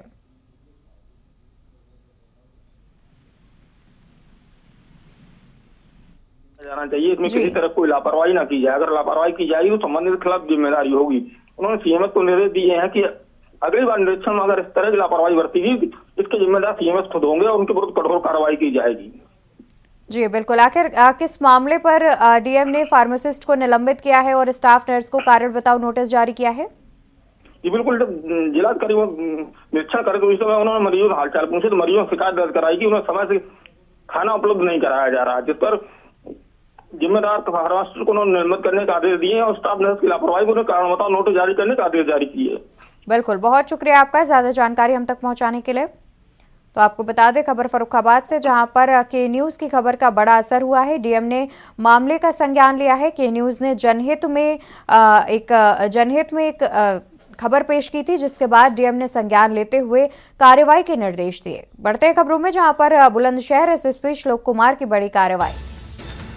जाना चाहिए, इसमें किसी तरह कोई लापरवाही ना की जाए। अगर लापरवाही की जाएगी तो संबंधित के खिलाफ जिम्मेदारी होगी। उन्होंने सीएमएस को निर्देश दिए हैं कि अगली बार निरीक्षण में अगर इस तरह की लापरवाही बरतेगी इसके जिम्मेदार सीएमएस खुद होंगे और उनके विरुद्ध कठोर कार्रवाई की जाएगी। जी बिल्कुल। आखिर किस मामले पर डीएम ने फार्मासिस्ट को निलंबित किया है और स्टाफ नर्स को कारण बताओ नोटिस जारी किया है? जी बिल्कुल, जब जिलाधिकारी वो निरीक्षण करके उस समय उन्होंने मरीजों का हालचाल पूछे तो मरीजों ने शिकायत दर्ज कराई कि उन्हें समय से खाना उपलब्ध नहीं कराया जा रहा, जिस पर जिम्मेदार फार्मासिस्ट को उन्होंने निलंबित करने का आदेश दिए और स्टाफ नर्स की लापरवाही को कारण बताओ नोटिस जारी करने का आदेश जारी किए। बिल्कुल, बहुत शुक्रिया आपका ज्यादा जानकारी हम तक पहुंचाने के लिए। तो आपको बता दें खबर फर्रुखाबाद से, जहां पर के न्यूज की खबर का बड़ा असर हुआ है। डीएम ने मामले का संज्ञान लिया है। के न्यूज ने जनहित में एक खबर पेश की थी, जिसके बाद डीएम ने संज्ञान लेते हुए कार्रवाई के निर्देश दिए। बढ़ते खबरों में, जहां पर बुलंदशहर एसएसपी श्लोक कुमार की बड़ी कार्रवाई।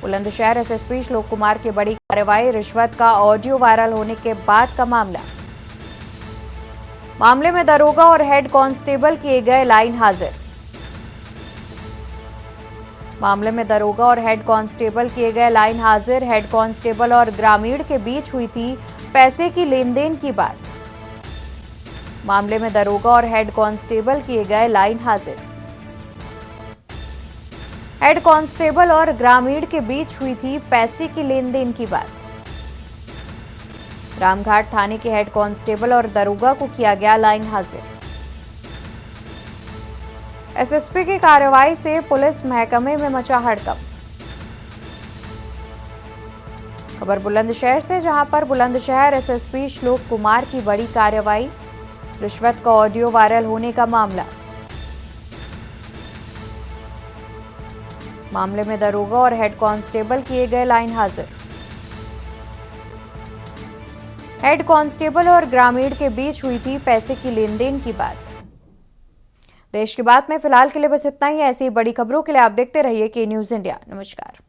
बुलंदशहर एसएसपी श्लोक कुमार की बड़ी कार्रवाई, रिश्वत का ऑडियो वायरल होने के बाद का मामला। मामले में दरोगा और हेड कांस्टेबल किए गए लाइन हाजिर। मामले में दरोगा और हेड कांस्टेबल किए गए लाइन हाजिर। हेड कांस्टेबल और ग्रामीण के बीच हुई थी पैसे की लेन देन की बात। मामले में दरोगा और हेड कांस्टेबल किए गए लाइन हाजिर। हेड कांस्टेबल और ग्रामीण के बीच हुई थी पैसे की लेन देन की बात। रामघाट थाने के हेड कांस्टेबल और दरोगा को किया गया लाइन हाजिर। एसएसपी की कार्रवाई से पुलिस महकमे में मचा हड़कंप। खबर बुलंदशहर से, जहां पर बुलंदशहर एसएसपी श्लोक कुमार की बड़ी कार्रवाई। रिश्वत का ऑडियो वायरल होने का मामला। मामले में दरोगा और हेड कांस्टेबल किए गए लाइन हाजिर। हेड कांस्टेबल और ग्रामीण के बीच हुई थी पैसे की लेन देन की बात। देश की बात में फिलहाल के लिए बस इतना ही। ऐसी बड़ी खबरों के लिए आप देखते रहिए के न्यूज इंडिया। नमस्कार।